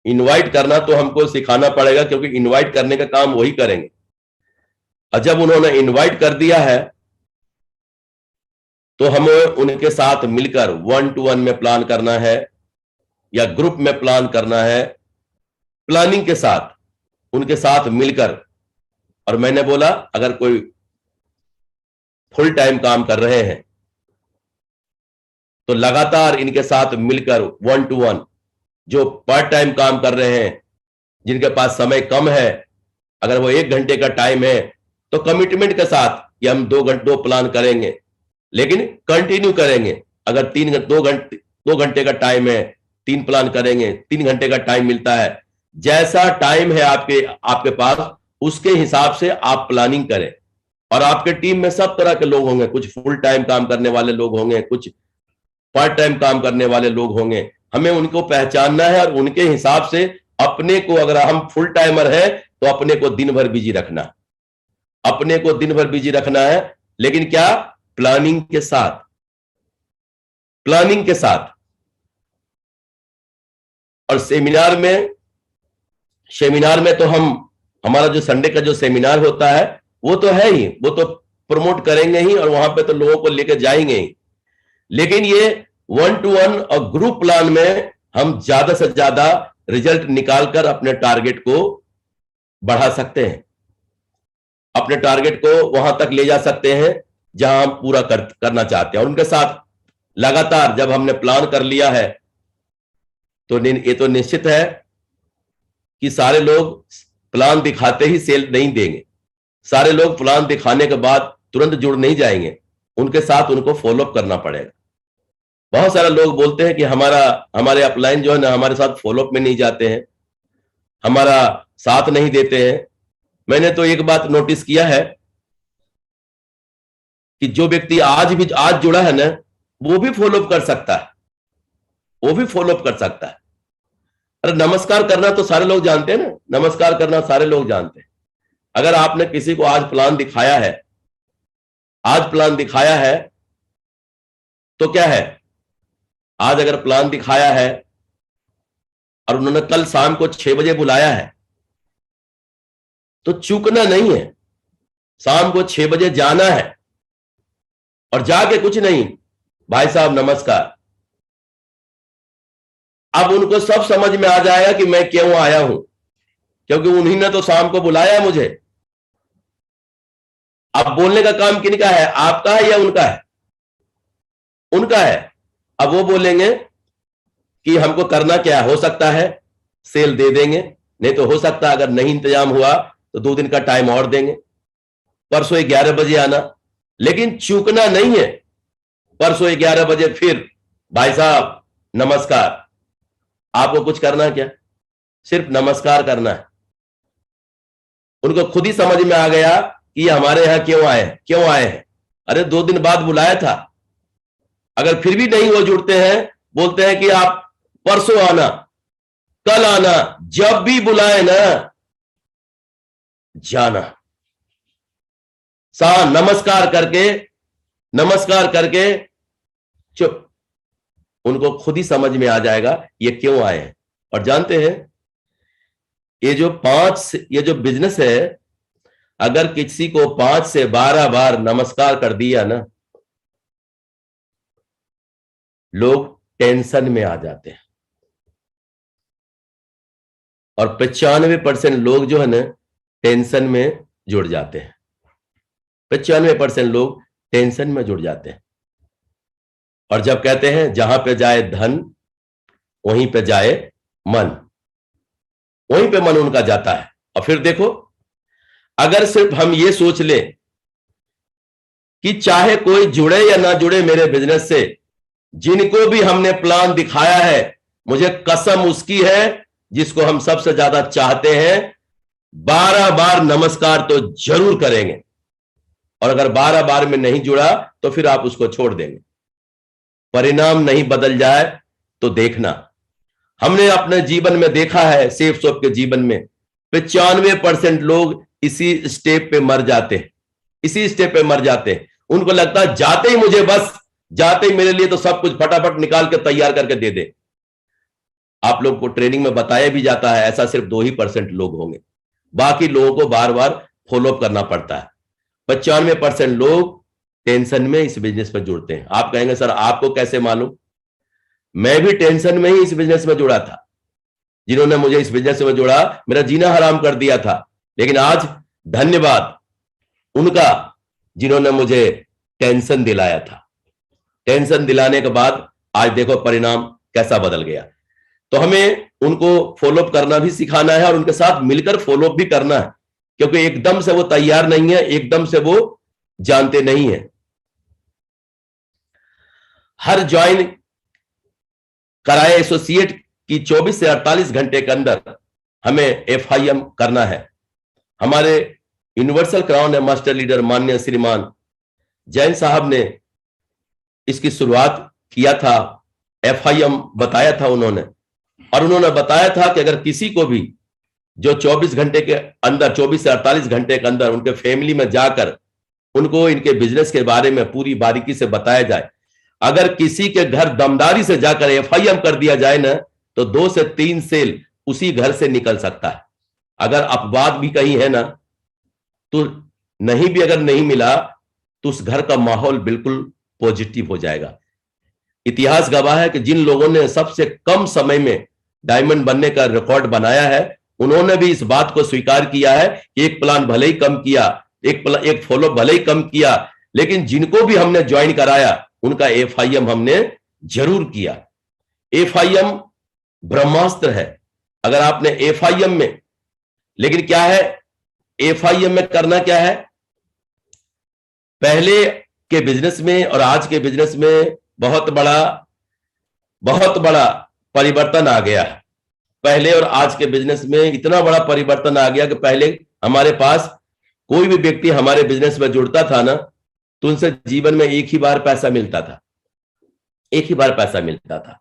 इनवाइट करना तो हमको सिखाना पड़ेगा, क्योंकि इनवाइट करने का काम वही करेंगे। और जब उन्होंने इनवाइट कर दिया है तो हमें उनके साथ मिलकर 1-to-1 में प्लान करना है या ग्रुप में प्लान करना है। प्लानिंग के साथ उनके साथ मिलकर, और मैंने बोला अगर कोई फुल टाइम काम कर रहे हैं तो लगातार इनके साथ मिलकर 1-to-1, जो पार्ट टाइम काम कर रहे हैं, जिनके पास समय कम है, अगर वो 1 घंटे का टाइम है तो कमिटमेंट के साथ कि हम 2 प्लान करेंगे, लेकिन कंटिन्यू करेंगे। अगर 2 घंटे का टाइम है, 3 प्लान करेंगे, 3 घंटे का टाइम मिलता है। जैसा टाइम है आपके पास, उसके हिसाब से आप प्लानिंग करें। और आपके टीम में सब तरह के लोग होंगे, कुछ फुल टाइम काम करने वाले लोग होंगे, कुछ पार्ट टाइम काम करने वाले लोग होंगे। हमें उनको पहचानना है और उनके हिसाब से अपने को, अगर हम फुल टाइमर है तो अपने को दिन भर बिजी रखना, अपने को दिन भर बिजी रखना है। लेकिन क्या, प्लानिंग के साथ, प्लानिंग के साथ। और सेमिनार में तो हमारा जो संडे का जो सेमिनार होता है वो तो है ही, वो तो प्रमोट करेंगे ही और वहां पे तो लोगों को लेकर जाएंगे ही। लेकिन ये 1-to-1 और ग्रुप प्लान में हम ज्यादा से ज्यादा रिजल्ट निकालकर अपने टारगेट को बढ़ा सकते हैं, अपने टारगेट को वहां तक ले जा सकते हैं जहां हम पूरा करना चाहते हैं। और उनके साथ लगातार जब हमने प्लान कर लिया है तो ये तो निश्चित है कि सारे लोग प्लान दिखाते ही सेल नहीं देंगे, सारे लोग प्लान दिखाने के बाद तुरंत जुड़ नहीं जाएंगे, उनके साथ उनको फॉलोअप करना पड़ेगा। बहुत सारे लोग बोलते हैं कि हमारे अपलाइन जो है ना हमारे साथ फॉलोअप में नहीं जाते हैं, हमारा साथ नहीं देते हैं। मैंने तो एक बात नोटिस किया है कि जो व्यक्ति आज जुड़ा है ना वो भी फॉलोअप कर सकता है, वो भी फॉलोअप कर सकता है। अरे नमस्कार करना तो सारे लोग जानते हैं ना, नमस्कार करना सारे लोग जानते हैं। अगर आपने किसी को आज प्लान दिखाया है तो क्या है, आज अगर प्लान दिखाया है और उन्होंने कल शाम को 6 बजे बुलाया है तो चूकना नहीं है, शाम को 6 बजे जाना है और जाके कुछ नहीं, भाई साहब नमस्कार। अब उनको सब समझ में आ जाएगा कि मैं क्यों आया हूं, क्योंकि उन्हीं ने तो शाम को बुलाया मुझे। अब बोलने का काम किनका है, आपका है या उनका है? उनका है। अब वो बोलेंगे कि हमको करना क्या है, हो सकता है सेल दे देंगे, नहीं तो हो सकता अगर नहीं इंतजाम हुआ तो 2 दिन का टाइम और देंगे, परसों 11 बजे आना। लेकिन चूकना नहीं है, परसों 11 बजे फिर भाई साहब नमस्कार। आपको कुछ करना क्या, सिर्फ नमस्कार करना है। उनको खुद ही समझ में आ गया कि ये हमारे यहां क्यों आए हैं। अरे 2 दिन बाद बुलाया था, अगर फिर भी नहीं वो जुड़ते हैं, बोलते हैं कि आप परसों आना, कल आना, जब भी बुलाए ना जाना। नमस्कार करके चुप। उनको खुद ही समझ में आ जाएगा ये क्यों आए हैं। और जानते हैं ये जो बिजनेस है, अगर किसी को 5 से 12 बार नमस्कार कर दिया ना, लोग टेंशन में आ जाते हैं। और 95% लोग जो है ना टेंशन में जुड़ जाते हैं, 95% लोग टेंशन में जुड़ जाते हैं। और जब कहते हैं जहां पे जाए धन वहीं पे जाए मन, वहीं पे मन उनका जाता है। और फिर देखो, अगर सिर्फ हम ये सोच लें कि चाहे कोई जुड़े या ना जुड़े मेरे बिजनेस से, जिनको भी हमने प्लान दिखाया है, मुझे कसम उसकी है जिसको हम सबसे ज्यादा चाहते हैं, 12 बार नमस्कार तो जरूर करेंगे। और अगर 12 बार में नहीं जुड़ा तो फिर आप उसको छोड़ देंगे। परिणाम नहीं बदल जाए तो देखना। हमने अपने जीवन में देखा है, सेफ शॉप के जीवन में 95% लोग इसी स्टेप पे मर जाते हैं, उनको लगता है जाते ही मेरे लिए तो सब कुछ फटाफट निकाल के तैयार करके दे दे। आप लोग को ट्रेनिंग में बताया भी जाता है ऐसा सिर्फ 2% लोग होंगे, बाकी लोगों को बार बार फॉलोअप करना पड़ता है। 95% लोग टेंशन में इस बिजनेस में जुड़ते हैं। आप कहेंगे सर आपको कैसे मालूम? मैं भी टेंशन में ही इस बिजनेस में जुड़ा था। जिन्होंने मुझे इस बिजनेस में जुड़ा, मेरा जीना हराम कर दिया था। लेकिन आज धन्यवाद उनका जिन्होंने मुझे टेंशन दिलाया था। टेंशन दिलाने के बाद आज देखो परिणाम कैसा बदल गया। तो हमें उनको फॉलोअप करना भी सिखाना है और उनके साथ मिलकर फॉलोअप भी करना है, क्योंकि एकदम से वो तैयार नहीं है, एकदम से वो जानते नहीं है। हर ज्वाइन कराए एसोसिएट की 24 से 48 घंटे के अंदर हमें FIM करना है। हमारे यूनिवर्सल क्राउन है मास्टर लीडर माननीय श्रीमान जैन साहब ने इसकी शुरुआत किया था, FIM बताया था उन्होंने। और उन्होंने बताया था कि अगर किसी को भी जो 24 घंटे के अंदर, 24 से 48 घंटे के अंदर उनके फैमिली में जाकर उनको इनके बिजनेस के बारे में पूरी बारीकी से बताया जाए। अगर किसी के घर दमदारी से जाकर एफआईएम कर दिया जाए ना, तो 2 से 3 सेल उसी घर से निकल सकता है। अगर अपवाद भी कहीं है ना, तो नहीं भी अगर नहीं मिला तो उस घर का माहौल बिल्कुल पॉजिटिव हो जाएगा। इतिहास गवाह है कि जिन लोगों ने सबसे कम समय में डायमंड बनने का रिकॉर्ड बनाया है, उन्होंने भी इस बात को स्वीकार किया है कि एक प्लान भले ही कम किया, एक फॉलो भले ही कम किया, लेकिन जिनको भी हमने ज्वाइन कराया उनका एफआईएम हमने जरूर किया। एफआईएम ब्रह्मास्त्र है। अगर आपने एफआईएम में, लेकिन क्या है एफआईएम में करना क्या है, पहले के बिजनेस में और आज के बिजनेस में बहुत बड़ा परिवर्तन आ गया है। पहले और आज के बिजनेस में इतना बड़ा परिवर्तन आ गया कि पहले हमारे पास कोई भी व्यक्ति हमारे बिजनेस में जुड़ता था ना, तो उनसे जीवन में एक ही बार पैसा मिलता था, एक ही बार पैसा मिलता था,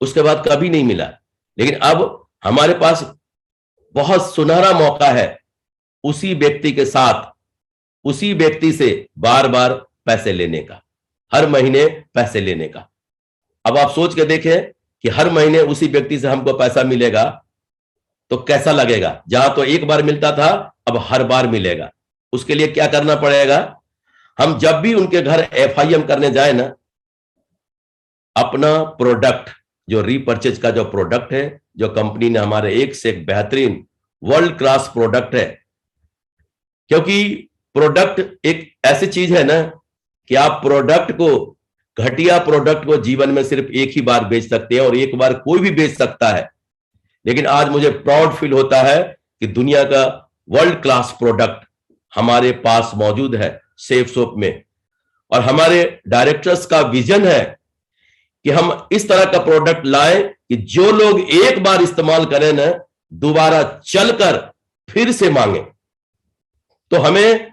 उसके बाद कभी नहीं मिला। लेकिन अब हमारे पास बहुत सुनहरा मौका है उसी व्यक्ति के साथ, उसी व्यक्ति से बार बार पैसे लेने का, हर महीने पैसे लेने का। अब आप सोच के देखें कि हर महीने उसी व्यक्ति से हमको पैसा मिलेगा तो कैसा लगेगा। जहां तो एक बार मिलता था, अब हर बार मिलेगा। उसके लिए क्या करना पड़ेगा, हम जब भी उनके घर एफआईएम करने जाए ना, अपना प्रोडक्ट जो रीपर्चेज का जो प्रोडक्ट है, जो कंपनी ने हमारे एक से एक बेहतरीन वर्ल्ड क्लास प्रोडक्ट है, क्योंकि प्रोडक्ट एक ऐसी चीज है ना कि आप प्रोडक्ट को, घटिया प्रोडक्ट को जीवन में सिर्फ एक ही बार बेच सकते हैं और एक बार कोई भी बेच सकता है। लेकिन आज मुझे प्राउड फील होता है कि दुनिया का वर्ल्ड क्लास प्रोडक्ट हमारे पास मौजूद है सेफ सोप में। और हमारे डायरेक्टर्स का विजन है कि हम इस तरह का प्रोडक्ट लाएं कि जो लोग एक बार इस्तेमाल करें ना, दोबारा चलकर फिर से मांगे। तो हमें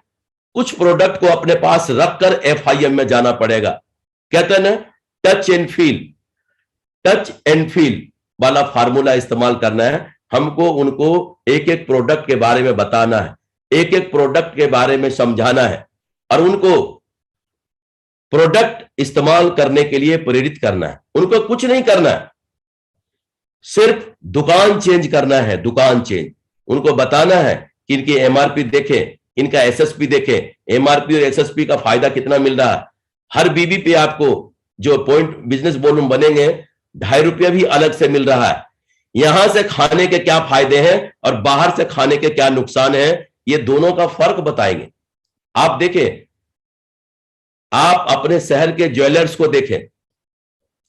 कुछ प्रोडक्ट को अपने पास रखकर एफआईएम में जाना पड़ेगा। कहते हैं ना, टच एंड फील वाला फार्मूला इस्तेमाल करना है। हमको उनको एक एक प्रोडक्ट के बारे में बताना है, एक एक प्रोडक्ट के बारे में समझाना है और उनको प्रोडक्ट इस्तेमाल करने के लिए प्रेरित करना है। उनको कुछ नहीं करना है, सिर्फ दुकान चेंज करना है, दुकान चेंज। उनको बताना है कि इनकी एमआरपी देखें, इनका एसएसपी देखें, एमआरपी और एसएसपी का फायदा कितना मिल रहा है। हर बीबी पे आपको जो पॉइंट बिजनेस वॉल्यूम बनेंगे, ₹2.5 भी अलग से मिल रहा है। यहां से खाने के क्या फायदे हैं और बाहर से खाने के क्या नुकसान है, ये दोनों का फर्क बताएंगे। आप देखें, आप अपने शहर के ज्वेलर्स को देखें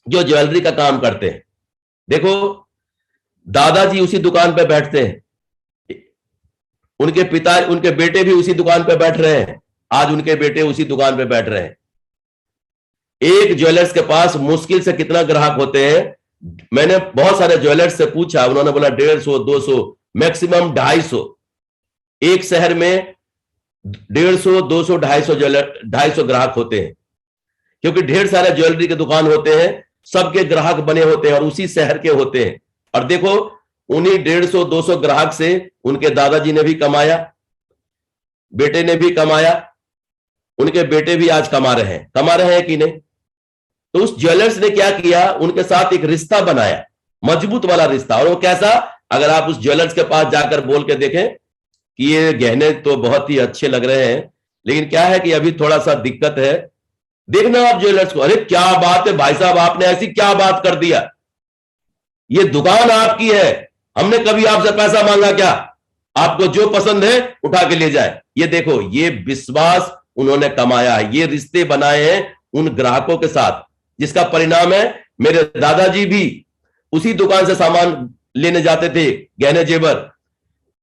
जो ज्वेलरी का काम करते हैं। देखो, दादाजी उसी दुकान पे बैठते हैं, उनके बेटे भी उसी दुकान पे बैठ रहे हैं, आज उनके बेटे उसी दुकान पे बैठ रहे हैं। एक ज्वेलर्स के पास मुश्किल से कितना ग्राहक होते हैं? मैंने बहुत सारे ज्वेलर्स से पूछा, उन्होंने बोला 150, 200, मैक्सिमम 250। एक शहर में 150, 200, 250 ग्राहक होते हैं, क्योंकि ढेर सारे ज्वेलरी के दुकान होते हैं, सबके ग्राहक बने होते हैं और उसी शहर के होते हैं। और देखो, उन्हीं 150, 200 ग्राहक से उनके दादाजी ने भी कमाया, बेटे ने भी कमाया, उनके बेटे भी आज कमा रहे हैं कि नहीं? तो उस ज्वेलर्स ने क्या किया, उनके साथ एक रिश्ता बनाया, मजबूत वाला रिश्ता। और वो कैसा? अगर आप उस ज्वेलर्स के पास जाकर बोल के देखें कि ये गहने तो बहुत ही अच्छे लग रहे हैं, लेकिन क्या है कि अभी थोड़ा सा दिक्कत है, देखना आप ज्वेलर्स को, अरे क्या बात है भाई साहब, आपने ऐसी क्या बात कर दिया, ये दुकान आपकी है, हमने कभी आपसे पैसा मांगा क्या? आपको जो पसंद है उठा के ले जाए। ये देखो, ये विश्वास उन्होंने कमाया है, ये रिश्ते बनाए हैं उन ग्राहकों के साथ, जिसका परिणाम है मेरे दादाजी भी उसी दुकान से सामान लेने जाते थे, गहने जेवर,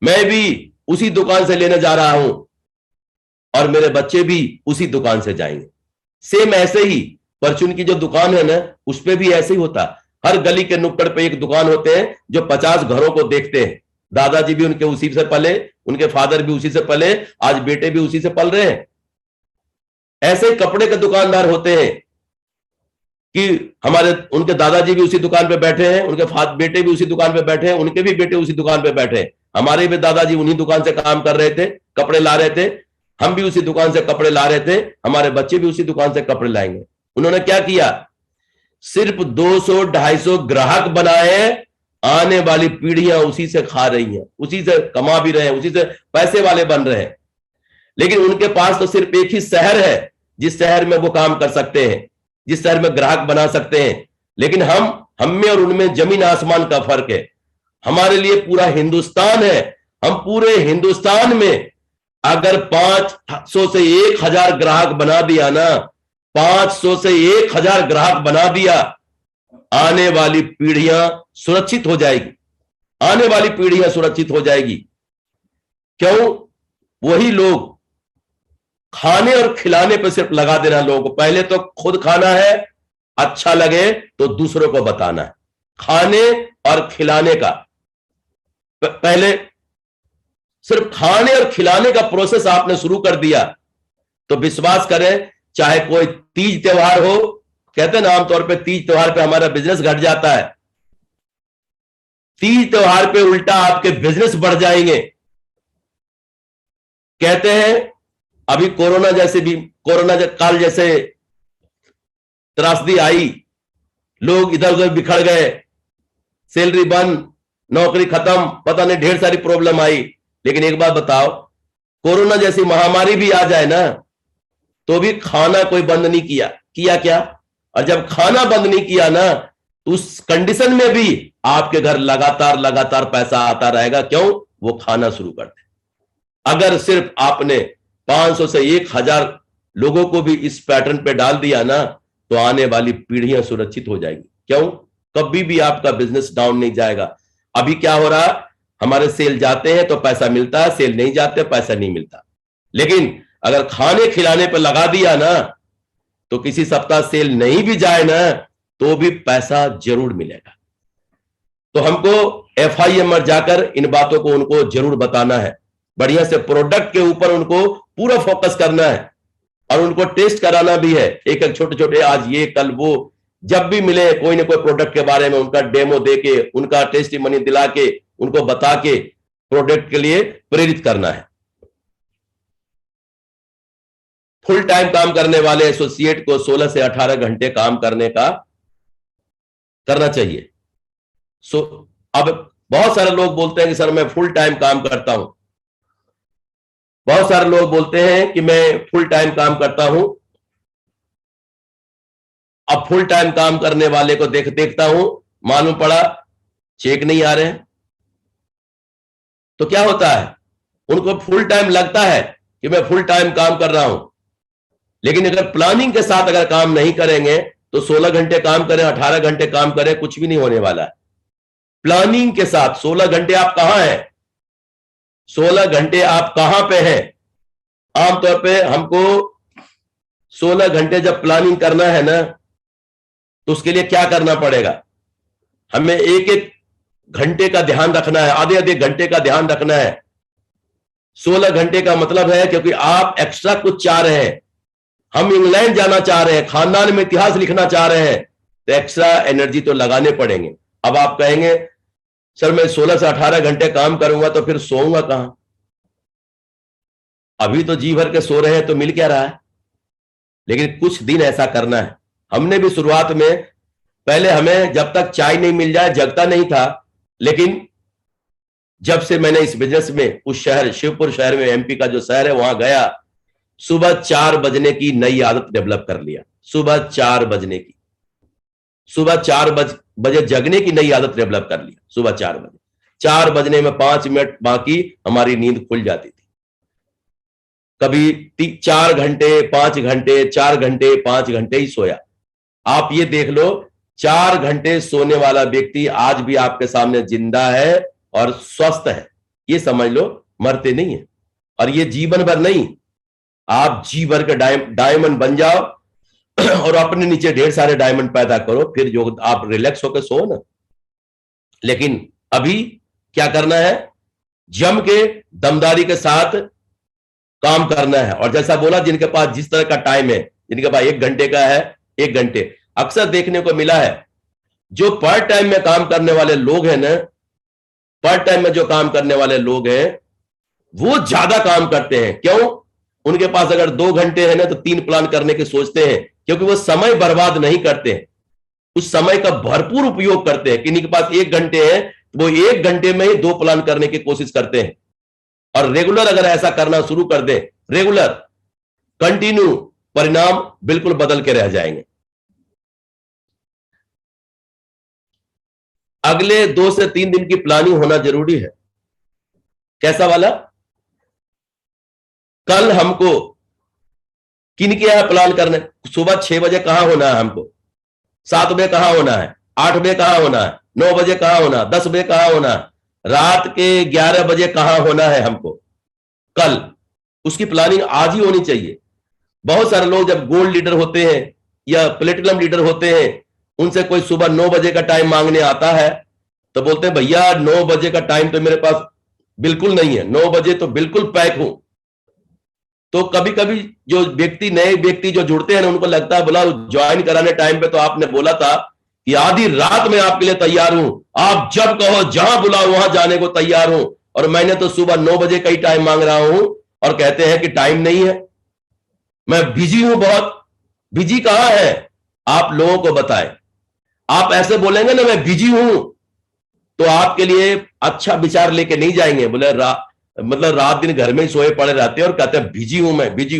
मैं भी उसी दुकान से लेने जा रहा हूं और मेरे बच्चे भी उसी दुकान से जाएंगे। सेम ऐसे ही परचून की जो दुकान है ना, उस पे भी ऐसे ही होता। हर गली के नुक्कड़ पे एक दुकान होते हैं जो 50 घरों को देखते हैं। दादाजी भी उनके उसी से पले, उनके फादर भी उसी से पले, आज बेटे भी उसी से पल रहे हैं। ऐसे कपड़े के दुकानदार होते हैं कि उनके दादाजी भी उसी दुकान पे बैठे हैं, उनके बेटे भी उसी दुकान पे बैठे हैं, उनके भी बेटे उसी दुकान पे बैठे हैं। हमारे भी दादाजी उन्हीं दुकान से काम कर रहे थे, कपड़े ला रहे थे। हम भी उसी दुकान से कपड़े ला रहे थे, हमारे बच्चे भी उसी दुकान से कपड़े लाएंगे। उन्होंने क्या किया, सिर्फ 200-250 ग्राहक बनाए, आने वाली पीढ़ियां उसी से खा रही हैं, उसी से कमा भी रहे हैं, उसी से पैसे वाले बन रहे हैं। लेकिन उनके पास तो सिर्फ एक ही शहर है जिस शहर में वो काम कर सकते हैं, जिस शहर में ग्राहक बना सकते हैं। लेकिन हम में और उनमें जमीन आसमान का फर्क है। हमारे लिए पूरा हिंदुस्तान है। हम पूरे हिंदुस्तान में अगर 500 से 1000 ग्राहक बना दिया ना, 500 से 1000 ग्राहक बना दिया, आने वाली पीढ़ियां सुरक्षित हो जाएगी, आने वाली पीढ़ियां सुरक्षित हो जाएगी। क्यों? वही लोग खाने और खिलाने पर सिर्फ लगा देना लोगों को। पहले तो खुद खाना है, अच्छा लगे तो दूसरों को बताना है। खाने और खिलाने का पहले सिर्फ खाने और खिलाने का प्रोसेस आपने शुरू कर दिया तो विश्वास करें, चाहे कोई तीज त्योहार हो, कहते हैं ना आमतौर पे तीज त्योहार पे हमारा बिजनेस घट जाता है, तीज त्योहार पे उल्टा आपके बिजनेस बढ़ जाएंगे। कहते हैं अभी कोरोना काल जैसे त्रासदी आई, लोग इधर उधर बिखर गए, सैलरी बंद, नौकरी खत्म, पता नहीं ढेर सारी प्रॉब्लम आई। लेकिन एक बात बताओ, कोरोना जैसी महामारी भी आ जाए ना तो भी खाना कोई बंद नहीं किया क्या? और जब खाना बंद नहीं किया ना तो उस कंडीशन में भी आपके घर लगातार पैसा आता रहेगा। क्यों? वो खाना शुरू करते। अगर सिर्फ आपने 500 से 1000 लोगों को भी इस पैटर्न पे डाल दिया ना तो आने वाली पीढ़ियां सुरक्षित हो जाएगी। क्यों? कभी भी आपका बिजनेस डाउन नहीं जाएगा। अभी क्या हो रहा, हमारे सेल जाते हैं तो पैसा मिलता है, सेल नहीं जाते पैसा नहीं मिलता। लेकिन अगर खाने खिलाने पर लगा दिया ना तो किसी सप्ताह सेल नहीं भी जाए ना तो भी पैसा जरूर मिलेगा। तो हमको FIM में जाकर इन बातों को उनको जरूर बताना है, बढ़िया से प्रोडक्ट के ऊपर उनको पूरा फोकस करना है और उनको टेस्ट कराना भी है। एक छोटे आज ये कल वो, जब भी मिले कोई ना कोई प्रोडक्ट के बारे में उनका डेमो देके, उनका टेस्टिमनी दिला के, उनको बता के प्रोडक्ट के लिए प्रेरित करना है। फुल टाइम काम करने वाले एसोसिएट को 16 से 18 घंटे काम करना चाहिए। अब बहुत सारे लोग बोलते हैं कि सर मैं फुल टाइम काम करता हूं, बहुत सारे लोग बोलते हैं कि मैं फुल टाइम काम करता हूं। अब फुल टाइम काम करने वाले को देखता हूं, मालूम पड़ा चेक नहीं आ रहे हैं। तो क्या होता है, उनको फुल टाइम लगता है कि मैं फुल टाइम काम कर रहा हूं, लेकिन अगर प्लानिंग के साथ अगर काम नहीं करेंगे तो 16 घंटे काम करें, 18 घंटे काम करें, कुछ भी नहीं होने वाला है। प्लानिंग के साथ 16 घंटे आप कहां हैं, 16 घंटे आप कहां पे हैं? आमतौर पे हमको 16 घंटे जब प्लानिंग करना है ना तो उसके लिए क्या करना पड़ेगा, हमें एक एक घंटे का ध्यान रखना है, आधे घंटे का ध्यान रखना है। 16 घंटे का मतलब है क्योंकि आप एक्स्ट्रा कुछ चाह रहे हैं, हम इंग्लैंड जाना चाह रहे हैं, खानदान में इतिहास लिखना चाह रहे हैं, तो एक्स्ट्रा एनर्जी तो लगाने पड़ेंगे। अब आप कहेंगे सर मैं 16 से 18 घंटे काम करूंगा तो फिर सोऊंगा कहां? अभी तो जी भर के सो रहे हैं तो मिल क्या रहा है? लेकिन कुछ दिन ऐसा करना है। हमने भी शुरुआत में पहले हमें जब तक चाय नहीं मिल जाए जगता नहीं था, लेकिन जब से मैंने इस बिजनेस में उस शहर शिवपुर शहर में MP का जो शहर है वहां गया, सुबह 4 बजने की नई आदत डेवलप कर लिया। सुबह 4 बजने की, सुबह 4 बजे जगने की नई आदत डेवलप कर लिया। सुबह 4 बजे, 4 बजने में 5 मिनट बाकी हमारी नींद खुल जाती थी। कभी 4 घंटे 5 घंटे 4 घंटे 5 घंटे ही सोया। आप ये देख लो, 4 घंटे सोने वाला व्यक्ति आज भी आपके सामने जिंदा है और स्वस्थ है। ये समझ लो, मरते नहीं है। और ये जीवन भर नहीं, आप जी भर के डायमंड बन जाओ और अपने नीचे ढेर सारे डायमंड पैदा करो, फिर जो आप रिलैक्स होकर सो ना। लेकिन अभी क्या करना है, जम के दमदारी के साथ काम करना है। और जैसा बोला, जिनके पास जिस तरह का टाइम है, जिनके पास 1 घंटे का है 1 घंटे, अक्सर देखने को मिला है जो पार्ट टाइम में काम करने वाले लोग हैं ना, पार्ट टाइम में जो काम करने वाले लोग हैं वो ज्यादा काम करते हैं। क्यों? उनके पास अगर 2 घंटे है ना तो 3 प्लान करने के सोचते हैं, क्योंकि वो समय बर्बाद नहीं करते हैं, उस समय का भरपूर उपयोग करते हैं। किन्हीं के पास 1 घंटे है तो वो 1 घंटे में ही 2 प्लान करने की कोशिश करते हैं। और रेगुलर अगर ऐसा करना शुरू कर दें, रेगुलर कंटिन्यू, परिणाम बिल्कुल बदल के रह जाएंगे। अगले 2 से 3 दिन की प्लानिंग होना जरूरी है। कैसा वाला? कल हमको किन के यहां प्लान करने, सुबह 6 बजे कहां होना है हमको, 7 बजे कहां होना है, 8 बजे कहां होना है, 9 बजे कहां होना है, 10 बजे कहां होना है, रात के 11 बजे कहां होना है हमको कल, उसकी प्लानिंग आज ही होनी चाहिए। बहुत सारे लोग जब गोल्ड लीडर होते हैं या प्लेटिनम लीडर होते हैं, उनसे कोई सुबह 9 बजे का टाइम मांगने आता है तो बोलते हैं भैया 9 बजे का टाइम तो मेरे पास बिल्कुल नहीं है, 9 बजे तो बिल्कुल पैक हूं। तो कभी कभी जो व्यक्ति, नए व्यक्ति जो जुड़ते हैं ना, उनको लगता है बोला ज्वाइन कराने टाइम पे तो आपने बोला था कि आधी रात में आपके लिए तैयार हूं, आप जब कहो जहां बुलाओ वहां जाने को तैयार हूं, और मैंने तो सुबह 9 बजे का ही टाइम मांग रहा हूं और कहते हैं कि टाइम नहीं है, मैं बिजी हूं बहुत। बिजी कहां है? आप लोगों को बताएं। आप ऐसे बोलेंगे ना मैं बिजी हूं, तो आपके लिए अच्छा विचार लेके नहीं जाएंगे। बोले मतलब रात दिन घर में ही सोए पड़े रहते हैं और कहते हैं बिजी हूं, मैं बिजी।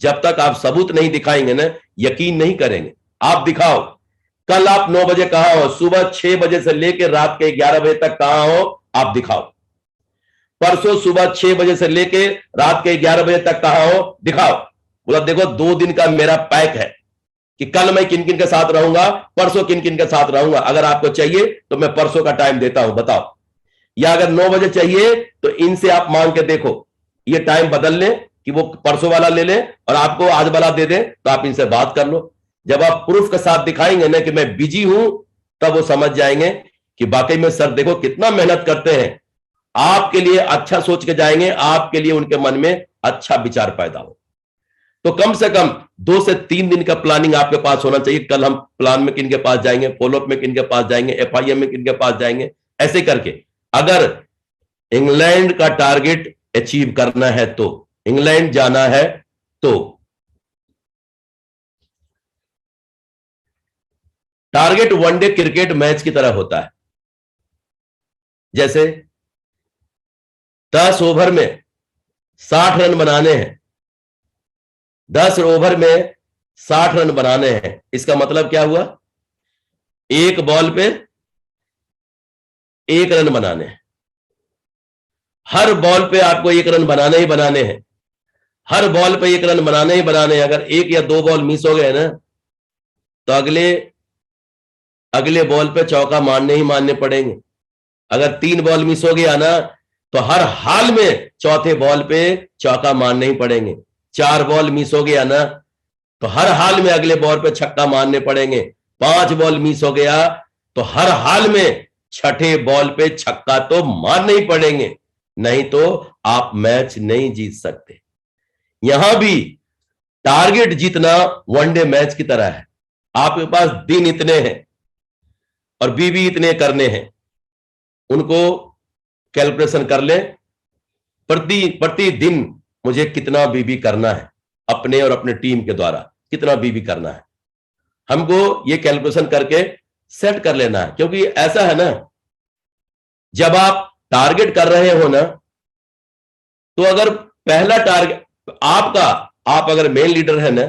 जब तक आप सबूत नहीं दिखाएंगे ना, यकीन नहीं करेंगे। आप दिखाओ, कल आप 9 बजे कहां हो, सुबह 6 बजे से लेकर रात के 11 बजे तक कहां हो, आप दिखाओ। परसों सुबह 6 बजे से लेकर रात के 11 बजे तक कहां हो, दिखाओ। बोला देखो 2 दिन का मेरा पैक है कि कल मैं किन किन के साथ रहूंगा, परसों किन किन के साथ रहूंगा। अगर आपको चाहिए तो मैं परसों का टाइम देता हूं, बताओ। या अगर 9 बजे चाहिए तो इनसे आप मांग के देखो, ये टाइम बदल लें कि वो परसों वाला ले लें और आपको आज वाला दे दें, तो आप इनसे बात कर लो। जब आप प्रूफ के साथ दिखाएंगे ना कि मैं बिजी हूं, तब वो समझ जाएंगे कि वाकई में सर देखो कितना मेहनत करते हैं, आपके लिए अच्छा सोच के जाएंगे, आपके लिए उनके मन में अच्छा विचार पैदा हो। तो कम से कम 2 से 3 दिन का प्लानिंग आपके पास होना चाहिए। कल हम प्लान में किन के पास जाएंगे, फॉलोअप में किन के पास जाएंगे, FIM में किन के पास जाएंगे, ऐसे करके। अगर इंग्लैंड का टारगेट अचीव करना है, तो इंग्लैंड जाना है, तो टारगेट वनडे क्रिकेट मैच की तरह होता है। जैसे 10 ओवर में 60 रन बनाने हैं, 10 ओवर में 60 रन बनाने हैं। इसका मतलब क्या हुआ? एक बॉल पे 1 रन बनाने हैं। हर बॉल पे आपको 1 रन बनाने ही बनाने हैं, हर बॉल पे 1 रन बनाने ही बनाने हैं। अगर 1 या 2 बॉल मिस हो गए ना, तो अगले बॉल पे चौका मारने ही मारने पड़ेंगे। अगर 3 बॉल मिस हो गया ना, तो हर हाल में चौथे बॉल पे चौका मारने ही पड़ेंगे। 4 बॉल मिस हो गया ना, तो हर हाल में अगले बॉल पे छक्का मारने पड़ेंगे। 5 बॉल मिस हो गया तो हर हाल में छठे बॉल पे छक्का तो मारने ही पड़ेंगे, नहीं तो आप मैच नहीं जीत सकते। यहां भी टारगेट जीतना वनडे मैच की तरह है। आपके पास दिन इतने हैं और बीबी इतने करने हैं, उनको कैलकुलेशन कर ले। प्रति दिन मुझे कितना बीबी करना है, अपने और अपने टीम के द्वारा कितना बीबी करना है, हमको ये कैलकुलेशन करके सेट कर लेना है। क्योंकि ऐसा है ना, जब आप टारगेट कर रहे हो ना, तो अगर पहला टारगेट आप अगर मेन लीडर है ना,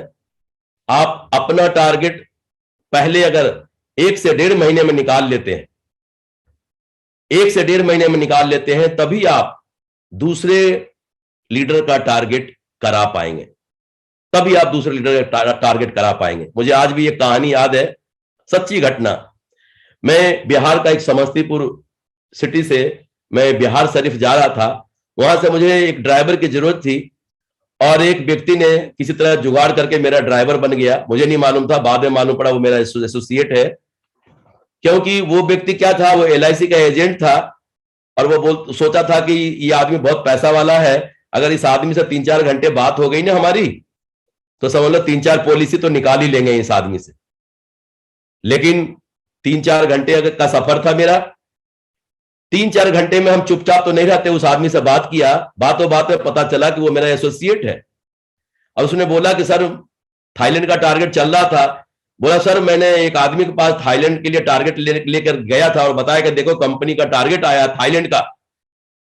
आप अपना टारगेट पहले अगर 1 से 1.5 महीने में निकाल लेते हैं, 1 से 1.5 महीने में निकाल लेते हैं, तभी आप दूसरे लीडर का टारगेट करा पाएंगे, तभी आप दूसरे लीडर का टारगेट करा पाएंगे। मुझे आज भी एक कहानी याद है, सच्ची घटना। मैं बिहार का एक समस्तीपुर सिटी से मैं बिहार शरीफ जा रहा था। वहां से मुझे एक ड्राइवर की जरूरत थी और एक व्यक्ति ने किसी तरह जुगाड़ करके मेरा ड्राइवर बन गया। मुझे नहीं मालूम था, बाद में मालूम पड़ा वो मेरा एसोसिएट है। क्योंकि वो व्यक्ति क्या था, वो LIC का एजेंट था और वो सोचा था कि ये आदमी बहुत पैसा वाला है, अगर इस आदमी से 3-4 घंटे बात हो गई ना हमारी, तो समझ लो 3-4 पॉलिसी तो निकाल ही लेंगे इस आदमी से। लेकिन 3-4 घंटे का सफर था मेरा, 3-4 घंटे में हम चुपचाप तो नहीं रहते, उस आदमी से बात किया, बातों बात में पता चला कि वो मेरा एसोसिएट है। और उसने बोला कि सर थाईलैंड का टारगेट चल रहा था। बोला सर मैंने एक आदमी के पास थाईलैंड के लिए टारगेट लेकर गया था और बताया कि देखो कंपनी का टारगेट आया थाईलैंड का।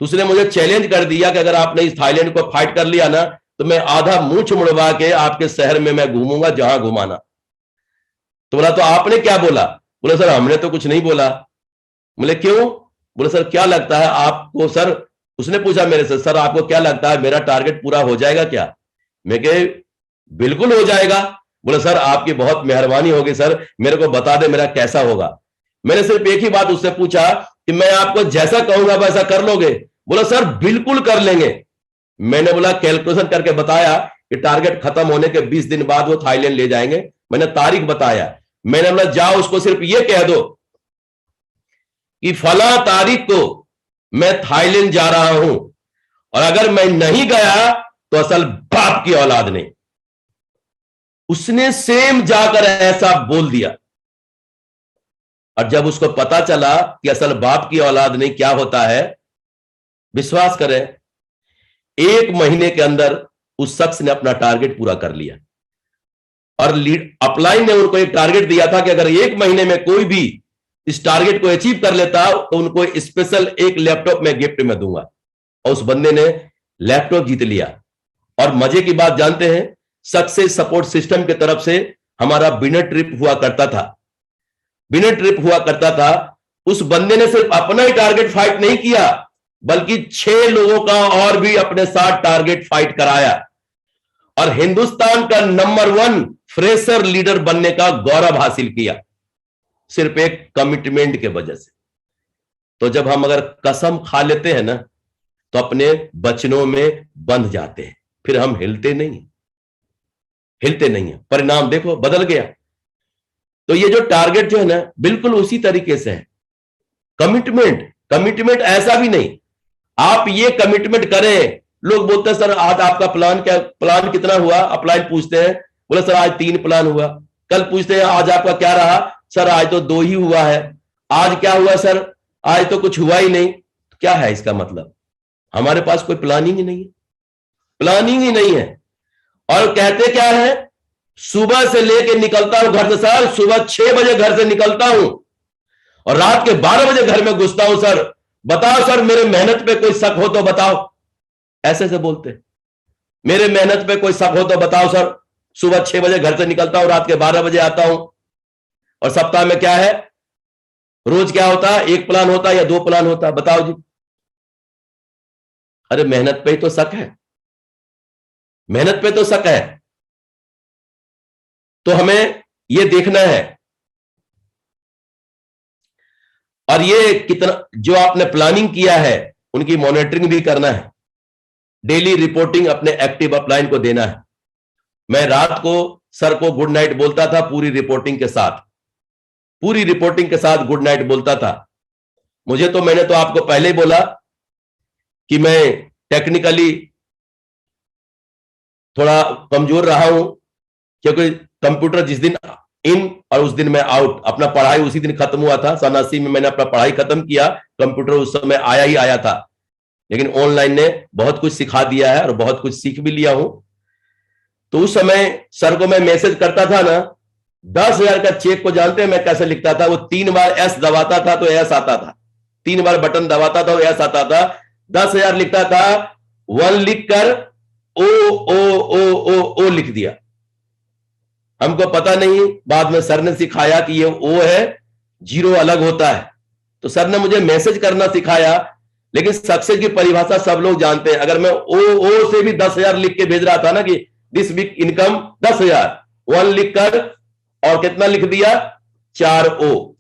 तो उसने मुझे चैलेंज कर दिया कि अगर आपने इस थाईलैंड को फाइट कर लिया ना तो मैं आधा मूंछ मुड़वा के आपके शहर में मैं घूमूंगा जहां घुमाना। तो बोला तो आपने क्या बोला? बोला सर हमने तो कुछ नहीं बोला। बोले क्यों? बोले सर क्या लगता है आपको? सर उसने पूछा मेरे से, सर आपको क्या लगता है मेरा टारगेट पूरा हो जाएगा क्या? मैं कहे बिल्कुल हो जाएगा। बोले सर आपकी बहुत मेहरबानी होगी सर, मेरे को बता दे मेरा कैसा होगा। मैंने सिर्फ एक ही बात उससे पूछा कि मैं आपको जैसा कहूंगा वैसा कर लोगे? बोला सर बिल्कुल कर लेंगे। मैंने बोला कैलकुलेशन करके बताया कि टारगेट खत्म होने के 20 दिन बाद वो थाईलैंड ले जाएंगे। मैंने तारीख बताया। मैंने बोला जाओ उसको सिर्फ ये कह दो कि फला तारीख को मैं थाईलैंड जा रहा हूं और अगर मैं नहीं गया तो असल बाप की औलाद नहीं। उसने सेम जाकर ऐसा बोल दिया। और जब उसको पता चला कि असल बाप की औलाद नहीं क्या होता है, विश्वास करें 1 महीने के अंदर उस शख्स ने अपना टारगेट पूरा कर लिया। और अपलाइन ने उनको एक टारगेट दिया था कि अगर 1 महीने में कोई भी इस टारगेट को अचीव कर लेता तो उनको स्पेशल एक लैपटॉप में गिफ्ट में दूंगा। और उस बंदे ने लैपटॉप जीत लिया। और मजे की बात जानते हैं, सक्सेस सपोर्ट सिस्टम की तरफ से हमारा विनर ट्रिप हुआ करता था। विनर ट्रिप हुआ करता था। उस बंदे ने सिर्फ अपना ही टारगेट फाइट नहीं किया बल्कि 6 लोगों का और भी अपने साथ टारगेट फाइट कराया और हिंदुस्तान का नंबर 1 फ्रेशर लीडर बनने का गौरव हासिल किया, सिर्फ एक कमिटमेंट के वजह से। तो जब हम अगर कसम खा लेते हैं ना तो अपने वचनों में बंध जाते हैं, फिर हम हिलते नहीं है। परिणाम देखो बदल गया। तो ये जो टारगेट जो है ना बिल्कुल उसी तरीके से है। कमिटमेंट ऐसा भी नहीं आप ये कमिटमेंट करें। लोग बोलते हैं सर आज आपका प्लान कितना हुआ? अपलाइन पूछते हैं, बोले सर आज 3 प्लान हुआ। कल पूछते हैं आज आपका क्या रहा? सर आज तो 2 ही हुआ है। आज क्या हुआ सर? आज तो कुछ हुआ ही नहीं। क्या है इसका मतलब? हमारे पास कोई प्लानिंग ही नहीं है। और कहते क्या है, सुबह से लेके निकलता हूं घर से सर, सुबह 6 बजे घर से निकलता हूं और रात के 12 बजे घर में घुसता हूं। सर बताओ सर मेरे मेहनत पे कोई शक हो तो बताओ। ऐसे से बोलते, मेरे मेहनत पे कोई शक हो तो बताओ सर। सुबह 6 बजे घर से निकलता हूं, रात के 12 बजे आता हूं। और सप्ताह में क्या है, रोज क्या होता है? 1 प्लान होता है या 2 प्लान होता है? बताओ जी। अरे मेहनत पे ही तो शक है, मेहनत पे तो शक है। तो हमें यह देखना है और ये कितना जो आपने प्लानिंग किया है उनकी मॉनिटरिंग भी करना है। डेली रिपोर्टिंग अपने एक्टिव अपलाइन को देना है। मैं रात को सर को गुड नाइट बोलता था पूरी रिपोर्टिंग के साथ गुड नाइट बोलता था। मैंने तो आपको पहले ही बोला कि मैं टेक्निकली थोड़ा कमजोर रहा हूं क्योंकि कंप्यूटर जिस दिन इन और उस दिन मैं आउट, अपना पढ़ाई उसी दिन खत्म हुआ था। 87 में मैंने अपना पढ़ाई खत्म किया। कंप्यूटर उस समय आया था, लेकिन ऑनलाइन ने बहुत कुछ सिखा दिया है और बहुत कुछ सीख भी लिया हूं। तो उस समय सर को मैं मैसेज करता था ना, 10,000 का चेक को जानते हैं मैं कैसे लिखता था? वो 3 बार एस दबाता था तो एस आता था, 3 बार बटन दबाता था तो एस आता था। 10,000 लिखता था, 1 लिखकर ओ लिख दिया। हमको पता नहीं, बाद में सर ने सिखाया कि ये ओ है, 0 अलग होता है। तो सर ने मुझे मैसेज करना सिखाया। लेकिन सक्सेस की परिभाषा सब लोग जानते हैं। अगर मैं ओ से भी 10,000 लिख के भेज रहा था ना कि दिस वीक इनकम 10,000, 1 लिखकर और कितना लिख दिया? 4 ओ,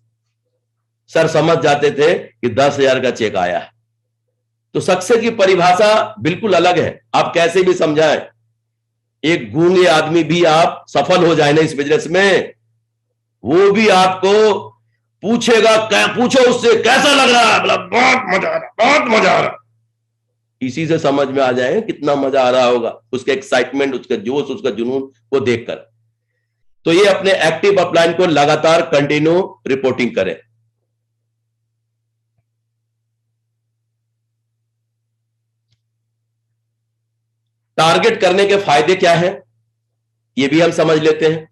सर समझ जाते थे कि 10,000 का चेक आया है। तो सक्सेस की परिभाषा बिल्कुल अलग है। आप कैसे भी समझाएं, एक गूंगे आदमी भी आप सफल हो जाए ना इस बिजनेस में, वो भी आपको पूछेगा, पूछो उससे कैसा लग रहा है? बोला बहुत मजा आ रहा। इसी से समझ में आ जाए कितना मजा आ रहा होगा, उसके एक्साइटमेंट, उसका जोश, उसका जुनून को देखकर। तो ये अपने एक्टिव अपलाइन को लगातार कंटिन्यू रिपोर्टिंग करें। टारगेट करने के फायदे क्या है ये भी हम समझ लेते हैं।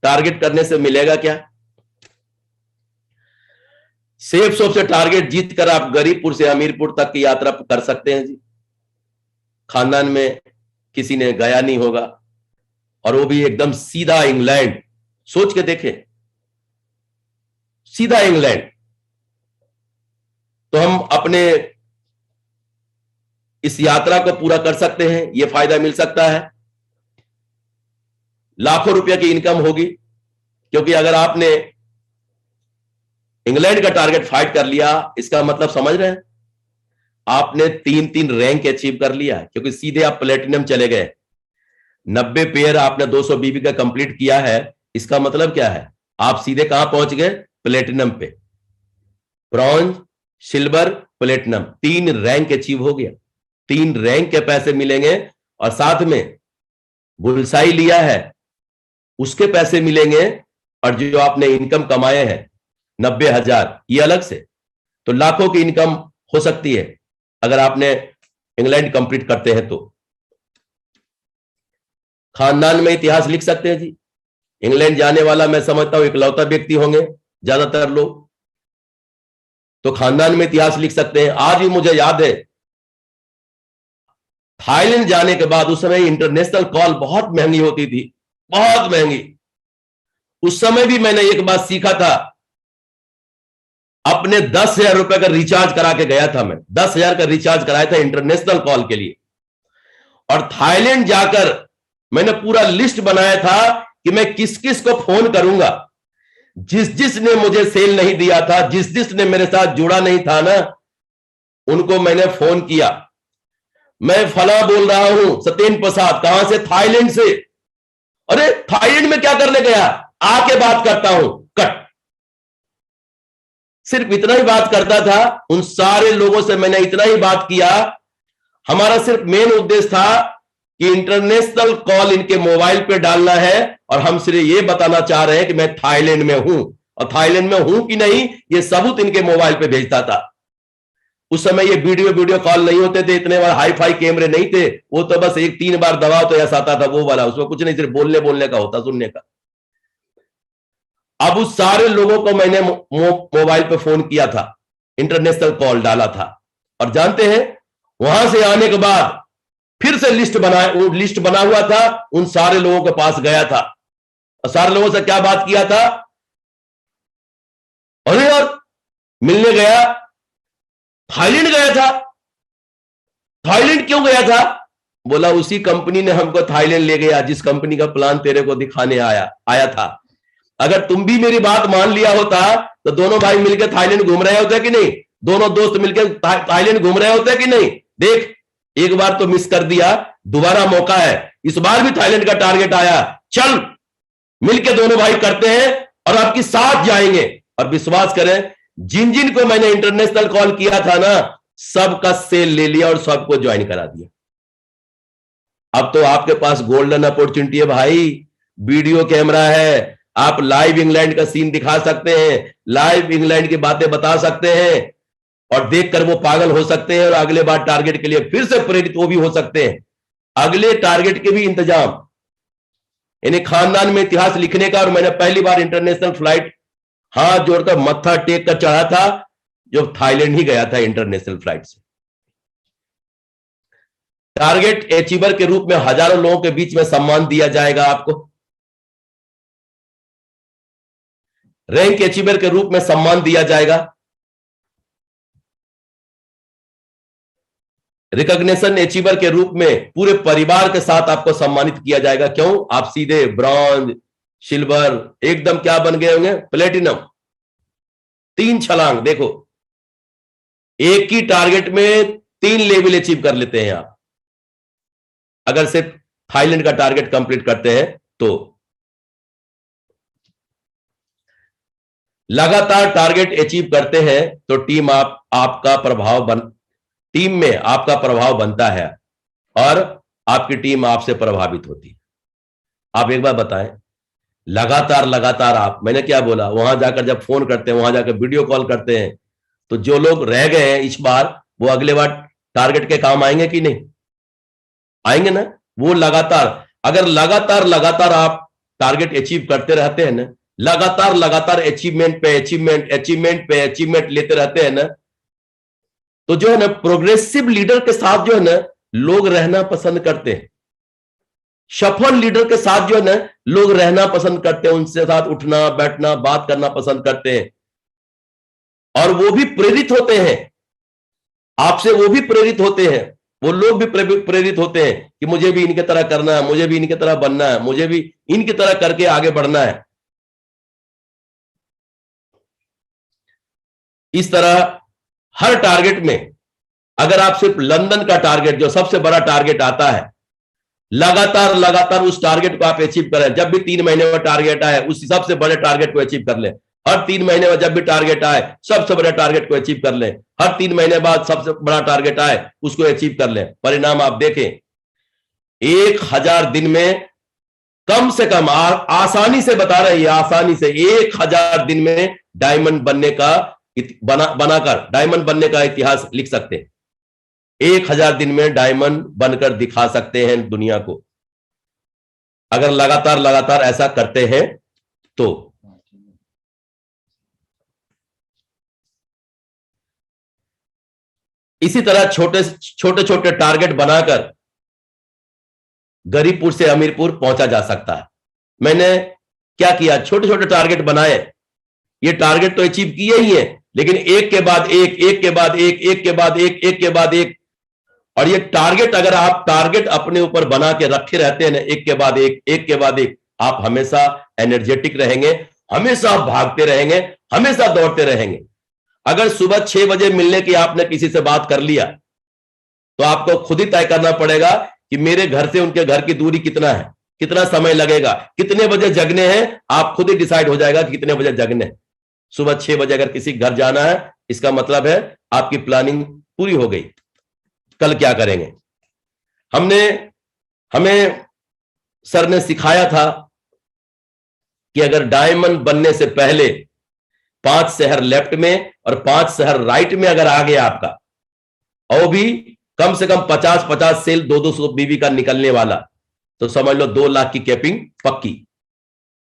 टारगेट करने से मिलेगा क्या? सेफ शॉप से टारगेट जीतकर आप गरीबपुर से हमीरपुर तक की यात्रा कर सकते हैं जी। खानदान में किसी ने गया नहीं होगा, और वो भी एकदम सीधा इंग्लैंड। सोच के देखें, सीधा इंग्लैंड। तो हम अपने इस यात्रा को पूरा कर सकते हैं, यह फायदा मिल सकता है। लाखों रुपया की इनकम होगी, क्योंकि अगर आपने इंग्लैंड का टारगेट फाइट कर लिया, इसका मतलब समझ रहे हैं, आपने 3-3 रैंक अचीव कर लिया, क्योंकि सीधे आप प्लेटिनम चले गए। 90 पेयर आपने 200 बीबी का कंप्लीट किया है, इसका मतलब क्या है? आप सीधे कहां पहुंच गए? प्लेटिनम पे। Bronze, silver, platinum, 3 rank achieve हो गया। 3 रैंक के पैसे मिलेंगे, और साथ में बुलसाई लिया है उसके पैसे मिलेंगे, और जो आपने इनकम कमाए हैं 90,000, ये अलग से। तो लाखों की इनकम हो सकती है अगर आपने इंग्लैंड कंप्लीट करते हैं तो। खानदान में इतिहास लिख सकते हैं जी। इंग्लैंड जाने वाला मैं समझता हूं इकलौता व्यक्ति होंगे ज्यादातर लोग, तो खानदान में इतिहास लिख सकते हैं। आज भी मुझे याद है, थाईलैंड जाने के बाद, उस समय इंटरनेशनल कॉल बहुत महंगी होती थी, बहुत महंगी। उस समय भी मैंने एक बात सीखा था, अपने 10,000 रुपए का रिचार्ज करा के गया था। मैं 10,000 का रिचार्ज कराया था इंटरनेशनल कॉल के लिए, और थाईलैंड जाकर मैंने पूरा लिस्ट बनाया था कि मैं किस किस को फोन करूंगा। जिस जिसने मुझे सेल नहीं दिया था, जिस जिसने मेरे साथ जुड़ा नहीं था ना, उनको मैंने फोन किया। मैं फला बोल रहा हूं, सत्येंद्र प्रसाद, कहां से? थाईलैंड से। अरे थाईलैंड में क्या करने गया? आके बात करता हूं, कट। सिर्फ इतना ही बात करता था। उन सारे लोगों से मैंने इतना ही बात किया। हमारा सिर्फ मेन उद्देश्य था कि इंटरनेशनल कॉल इनके मोबाइल पे डालना है, और हम सिर्फ ये बताना चाह रहे हैं कि मैं थाईलैंड में हूं, और थाईलैंड में हूं कि नहीं ये सबूत इनके मोबाइल पे भेजता था। उस समय ये वीडियो कॉल नहीं होते थे, इतने बार हाई फाई कैमरे नहीं थे। वो तो बस 1-3 बार दबाओ तो ऐसा आता था, वो वाला। उसमें कुछ नहीं, सिर्फ बोलने का होता, सुनने का। अब उस सारे लोगों को मैंने मोबाइल पे फोन किया था, इंटरनेशनल कॉल डाला था, और जानते हैं वहां से आने के बाद फिर से लिस्ट बना हुआ था, उन सारे लोगों के पास गया था, और सारे लोगों से क्या बात किया था? अरे यार, मिलने गया, थाईलैंड गया था। थाईलैंड क्यों गया था? बोला उसी कंपनी ने हमको थाईलैंड ले गया, जिस कंपनी का प्लान तेरे को दिखाने आया था। अगर तुम भी मेरी बात मान लिया होता तो दोनों भाई मिलकर थाईलैंड घूम रहे होते कि नहीं? दोनों दोस्त मिलकर थाईलैंड घूम रहे होते कि नहीं? देख, एक बार तो मिस कर दिया, दोबारा मौका है। इस बार भी थाईलैंड का टारगेट आया, चल मिलके दोनों भाई करते हैं, और आपके साथ जाएंगे। और विश्वास करें, जिन जिन को मैंने इंटरनेशनल कॉल किया था ना, सबका सेल ले लिया और सबको ज्वाइन करा दिया। अब तो आपके पास गोल्डन अपॉर्चुनिटी है भाई। वीडियो कैमरा है, आप लाइव इंग्लैंड का सीन दिखा सकते हैं, लाइव इंग्लैंड की बातें बता सकते हैं, और देखकर वो पागल हो सकते हैं, और अगले बार टारगेट के लिए फिर से प्रेरित वो भी हो सकते हैं। अगले टारगेट के भी इंतजाम, यानी खानदान में इतिहास लिखने का। और मैंने पहली बार इंटरनेशनल फ्लाइट हाथ जोड़कर मत्था टेक कर चढ़ा था, जो थाईलैंड ही गया था इंटरनेशनल फ्लाइट से। टारगेट अचीवर के रूप में हजारों लोगों के बीच में सम्मान दिया जाएगा आपको। रैंक अचीवर के रूप में सम्मान दिया जाएगा। रिकॉग्निशन अचीवर के रूप में पूरे परिवार के साथ आपको सम्मानित किया जाएगा। क्यों? आप सीधे ब्रॉन्ज, सिल्वर, एकदम क्या बन गए होंगे? प्लेटिनम। 3 छलांग। देखो, एक ही टारगेट में 3 लेवल अचीव कर लेते हैं आप, अगर सिर्फ थाईलैंड का टारगेट कंप्लीट करते हैं तो। लगातार टारगेट अचीव करते हैं तो टीम टीम में आपका प्रभाव बनता है, और आपकी टीम आपसे प्रभावित होती है। आप एक बार बताएं, लगातार आप, मैंने क्या बोला, वहां जाकर जब फोन करते हैं, वहां जाकर वीडियो कॉल करते हैं, तो जो लोग रह गए हैं इस बार, वो अगले बार टारगेट के काम आएंगे कि नहीं? आएंगे ना? वो लगातार, अगर लगातार लगातार आप टारगेट अचीव करते रहते हैं ना, लगातार लगातार अचीवमेंट पे अचीवमेंट, अचीवमेंट पे अचीवमेंट लेते रहते हैं ना, तो जो है ना प्रोग्रेसिव लीडर के साथ जो है ना लोग रहना पसंद करते हैं। सफल लीडर के साथ जो है ना लोग रहना पसंद करते हैं, उनसे साथ उठना बैठना बात करना पसंद करते हैं, और वो भी प्रेरित होते हैं आपसे, वो भी प्रेरित होते हैं, वो लोग भी प्रेरित होते हैं कि मुझे भी इनके तरह करना है, मुझे भी इनके तरह बनना है, मुझे भी इनकी तरह करके आगे बढ़ना है। इस तरह हर टारगेट में, अगर आप सिर्फ लंदन का टारगेट जो सबसे बड़ा टारगेट आता है, लगातार लगातार उस टारगेट को आप अचीव करें। जब भी 3 महीने में टारगेट आए उस सबसे बड़े टारगेट को अचीव कर लें। हर 3 महीने में जब भी टारगेट आए सबसे बड़े टारगेट को अचीव कर लें। हर 3 महीने बाद सबसे बड़ा टारगेट आए उसको अचीव कर लें। परिणाम आप देखें, 1000 दिन में कम से कम, आसानी से बता रहे हैं, आसानी से 1000 दिन में डायमंड बनने का बनाकर डायमंड बनने का इतिहास लिख सकते हैं। 1000 दिन में डायमंड बनकर दिखा सकते हैं दुनिया को, अगर लगातार लगातार ऐसा करते हैं तो। इसी तरह छोटे छोटे टारगेट बनाकर गरीबपुर से अमीरपुर पहुंचा जा सकता है। मैंने क्या किया, छोटे छोटे टारगेट बनाए। ये टारगेट तो अचीव किए ही हैं, लेकिन एक के बाद एक, एक के बाद एक, एक के बाद एक, एक के बाद एक। और ये टारगेट, अगर आप टारगेट अपने ऊपर बना के रखे रहते हैं ना, एक के बाद एक, एक के बाद एक, आप हमेशा एनर्जेटिक रहेंगे, हमेशा भागते रहेंगे, हमेशा दौड़ते रहेंगे। अगर सुबह 6 बजे मिलने की आपने किसी से बात कर लिया, तो आपको खुद ही तय करना पड़ेगा कि मेरे घर से उनके घर की दूरी कितना है, कितना समय लगेगा, कितने बजे जगने हैं। आप खुद ही डिसाइड हो जाएगा कि कितने बजे जगने हैं। सुबह 6 बजे अगर किसी घर जाना है, इसका मतलब है आपकी प्लानिंग पूरी हो गई। कल क्या करेंगे? हमें सर ने सिखाया था कि अगर डायमंड बनने से पहले 5 शहर लेफ्ट में और 5 शहर राइट में अगर आ गया आपका, और भी कम से कम 50 सेल 200 बीबी का निकलने वाला, तो समझ लो 2 लाख की कैपिंग पक्की,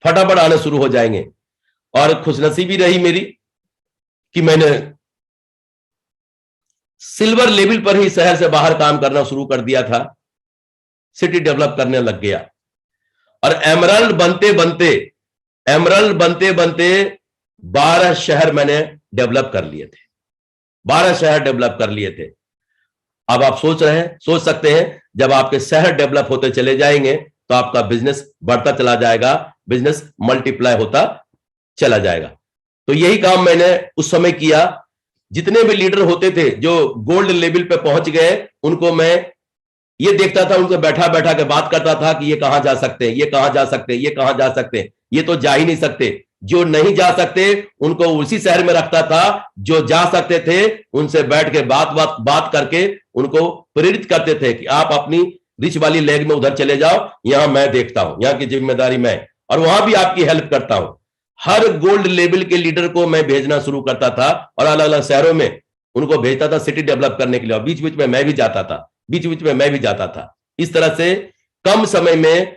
फटाफट आने शुरू हो जाएंगे। और खुशनसीबी रही मेरी कि मैंने सिल्वर लेवल पर ही शहर से बाहर काम करना शुरू कर दिया था, सिटी डेवलप करने लग गया। और एमरल्ड बनते बनते 12 शहर मैंने डेवलप कर लिए थे, 12 शहर डेवलप कर लिए थे। अब आप सोच सकते हैं, जब आपके शहर डेवलप होते चले जाएंगे तो आपका बिजनेस बढ़ता चला जाएगा, बिजनेस मल्टीप्लाई होता चला जाएगा। तो यही काम मैंने उस समय किया। जितने भी लीडर होते थे जो गोल्ड लेवल पे पहुंच गए, उनको मैं ये देखता था, उनको बैठा बैठा के बात करता था कि ये कहां जा सकते हैं, ये कहां जा सकते हैं, ये कहां जा सकते हैं, ये तो जा ही नहीं सकते। जो नहीं जा सकते उनको उसी शहर में रखता था, जो जा सकते थे उनसे बैठ के बात करके उनको प्रेरित करते थे कि आप अपनी रिच वाली लेग में उधर चले जाओ, यहां मैं देखता हूं, यहां की जिम्मेदारी मैं, और वहां भी आपकी हेल्प करता हूं। हर गोल्ड लेवल के लीडर को मैं भेजना शुरू करता था और अलग अलग शहरों में उनको भेजता था सिटी डेवलप करने के लिए, और बीच बीच में मैं भी जाता था। इस तरह से कम समय में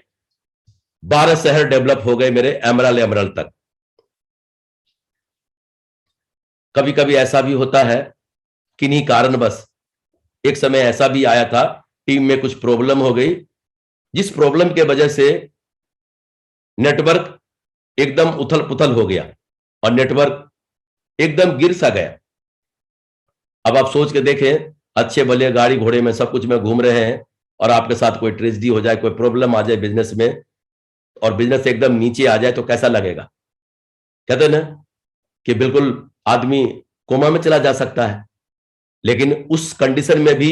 12 शहर डेवलप हो गए मेरे, एमरल्ड तक। कभी कभी ऐसा भी होता है किन्हीं कारणवश, एक समय ऐसा भी आया था, टीम में कुछ प्रॉब्लम हो गई, जिस प्रॉब्लम के वजह से नेटवर्क एकदम उथल पुथल हो गया और नेटवर्क एकदम गिर सा गया। अब आप सोच के देखें, अच्छे भले गाड़ी घोड़े में सब कुछ में घूम रहे हैं और आपके साथ कोई ट्रेजेडी हो जाए, कोई प्रॉब्लम आ जाए बिजनेस में, और बिजनेस एकदम नीचे आ जाए तो कैसा लगेगा? कहते हैं ना कि बिल्कुल आदमी कोमा में चला जा सकता है। लेकिन उस कंडीशन में भी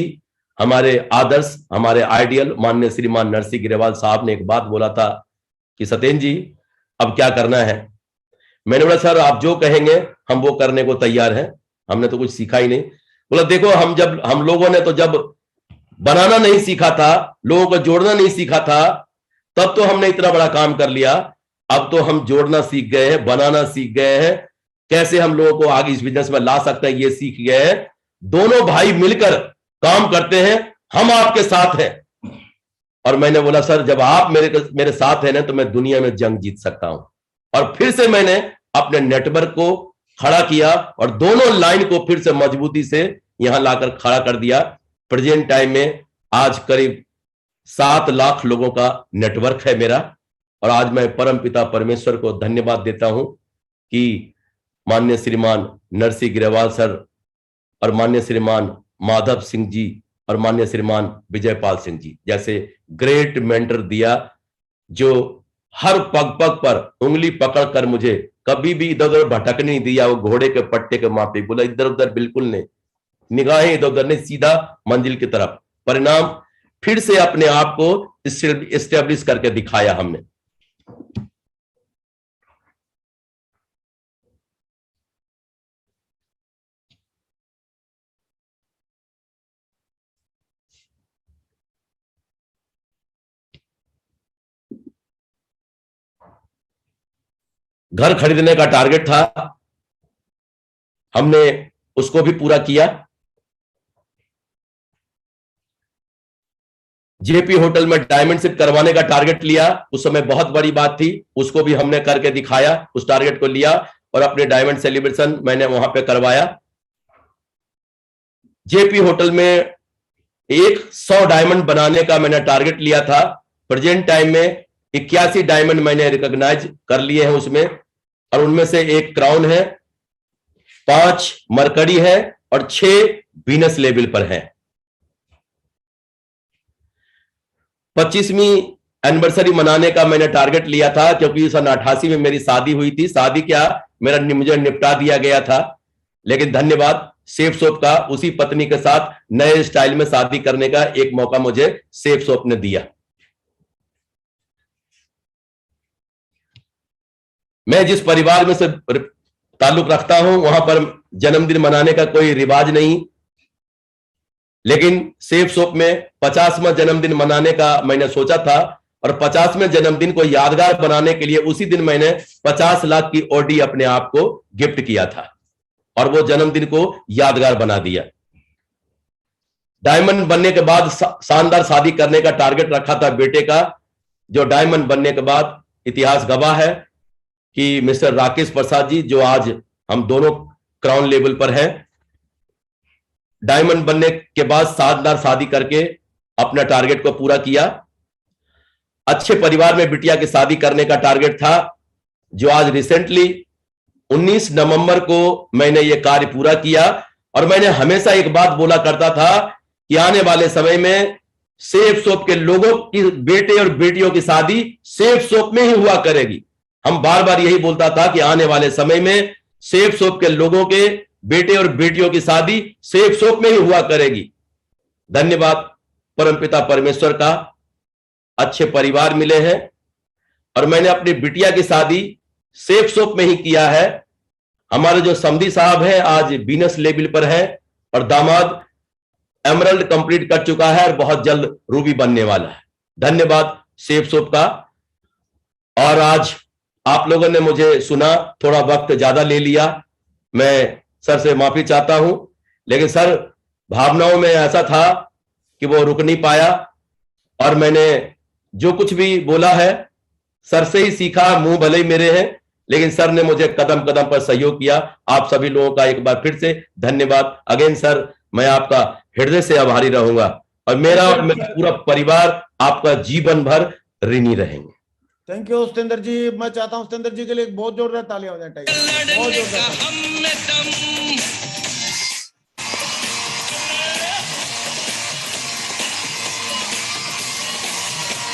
हमारे आदर्श, हमारे आइडियल माननीय श्रीमान नरसिंह ग्रेवाल साहब ने एक बात बोला था कि सत्येंद्र जी अब क्या करना है? मैंने बोला सर आप जो कहेंगे हम वो करने को तैयार हैं, हमने तो कुछ सीखा ही नहीं। बोला देखो, हम लोगों ने तो जब बनाना नहीं सीखा था, लोगों को जोड़ना नहीं सीखा था, तब तो हमने इतना बड़ा काम कर लिया। अब तो हम जोड़ना सीख गए हैं, बनाना सीख गए हैं, कैसे हम लोगों को आगे इस बिजनेस में ला सकते हैं ये सीख गए हैं। दोनों भाई मिलकर काम करते हैं, हम आपके साथ हैं और मैंने बोला सर जब आप मेरे साथ है ना तो मैं दुनिया में जंग जीत सकता हूं। और फिर से मैंने अपने नेटवर्क को खड़ा किया और दोनों लाइन को फिर से मजबूती से यहां लाकर खड़ा कर दिया। प्रेजेंट टाइम में आज करीब 7 लाख लोगों का नेटवर्क है मेरा। और आज मैं परमपिता परमेश्वर को धन्यवाद देता हूं कि माननीय श्रीमान नरसिंह ग्रेवाल सर और माननीय श्रीमान माधव सिंह जी और माननीय श्रीमान विजयपाल सिंह जी जैसे ग्रेट मेंटर दिया, जो हर पग पग पर उंगली पकड़कर मुझे कभी भी इधर उधर भटकने नहीं दिया। वो घोड़े के पट्टे के मापे बोला इधर उधर बिल्कुल नहीं, निगाहें इधर उधर नहीं, सीधा मंजिल की तरफ। परिणाम फिर से अपने आप को एस्टेब्लिश करके दिखाया हमने। घर खरीदने का टारगेट था, हमने उसको भी पूरा किया। जेपी होटल में डायमंड शिप करवाने का टारगेट लिया, उस समय बहुत बड़ी बात थी, उसको भी हमने करके दिखाया। उस टारगेट को लिया और अपने डायमंड सेलिब्रेशन मैंने वहां पे करवाया। जेपी होटल में 100 डायमंड बनाने का मैंने टारगेट लिया था। प्रेजेंट टाइम में 81 डायमंड मैंने रिकॉग्नाइज कर लिए हैं उसमें, और उनमें से 1 क्राउन है, 5 मरकरी है और 6 वीनस लेवल पर है। 25वीं एनिवर्सरी मनाने का मैंने टारगेट लिया था, क्योंकि सन 88 में मेरी शादी हुई थी। शादी क्या, मुझे निपटा दिया गया था, लेकिन धन्यवाद सेफ शॉप का, उसी पत्नी के साथ नए स्टाइल में शादी करने का एक मौका मुझे सेफ शॉप ने दिया। मैं जिस परिवार में से ताल्लुक रखता हूं वहां पर जन्मदिन मनाने का कोई रिवाज नहीं, लेकिन सेफ शॉप में 50वां जन्मदिन मनाने का मैंने सोचा था, और 50वें जन्मदिन को यादगार बनाने के लिए उसी दिन मैंने 50 लाख की ऑडी अपने आप को गिफ्ट किया था, और वो जन्मदिन को यादगार बना दिया। डायमंड बनने के बाद शानदार शादी करने का टारगेट रखा था बेटे का, जो डायमंड बनने के बाद इतिहास गवाह है कि मिस्टर राकेश प्रसाद जी, जो आज हम दोनों क्राउन लेवल पर हैं, डायमंड बनने के बाद शानदार शादी करके अपना टारगेट को पूरा किया। अच्छे परिवार में बिटिया की शादी करने का टारगेट था, जो आज रिसेंटली 19 नवंबर को मैंने ये कार्य पूरा किया। और मैंने हमेशा एक बात बोला करता था कि आने वाले समय में सेफ शॉप के लोगों की बेटे और बेटियों की शादी सेफ शॉप में ही हुआ करेगी। हम बार बार यही बोलता था कि आने वाले समय में सेफ शॉप के लोगों के बेटे और बेटियों की शादी सेफ शॉप में ही हुआ करेगी। धन्यवाद परमपिता परमेश्वर का, अच्छे परिवार मिले हैं, और मैंने अपनी बिटिया की शादी सेफ शॉप में ही किया है। हमारे जो समधी साहब हैं आज वीनस लेवल पर है, और दामाद एमरल्ड कंप्लीट कर चुका है और बहुत जल्द रूबी बनने वाला है। धन्यवाद सेफ शॉप का। और आज आप लोगों ने मुझे सुना, थोड़ा वक्त ज्यादा ले लिया, मैं सर से माफी चाहता हूं, लेकिन सर भावनाओं में ऐसा था कि वो रुक नहीं पाया, और मैंने जो कुछ भी बोला है सर से ही सीखा। मुंह भले ही मेरे हैं, लेकिन सर ने मुझे कदम कदम पर सहयोग किया। आप सभी लोगों का एक बार फिर से धन्यवाद। अगेन सर, मैं आपका हृदय से आभारी रहूंगा, और मेरा पूरा परिवार आपका जीवन भर ऋणी रहेंगे। थैंक यू सतेंद्र जी। मैं चाहता हूं सतेंद्र जी के लिए एक बहुत जोरदार तालियां हो जाए। बहुत जोरदार।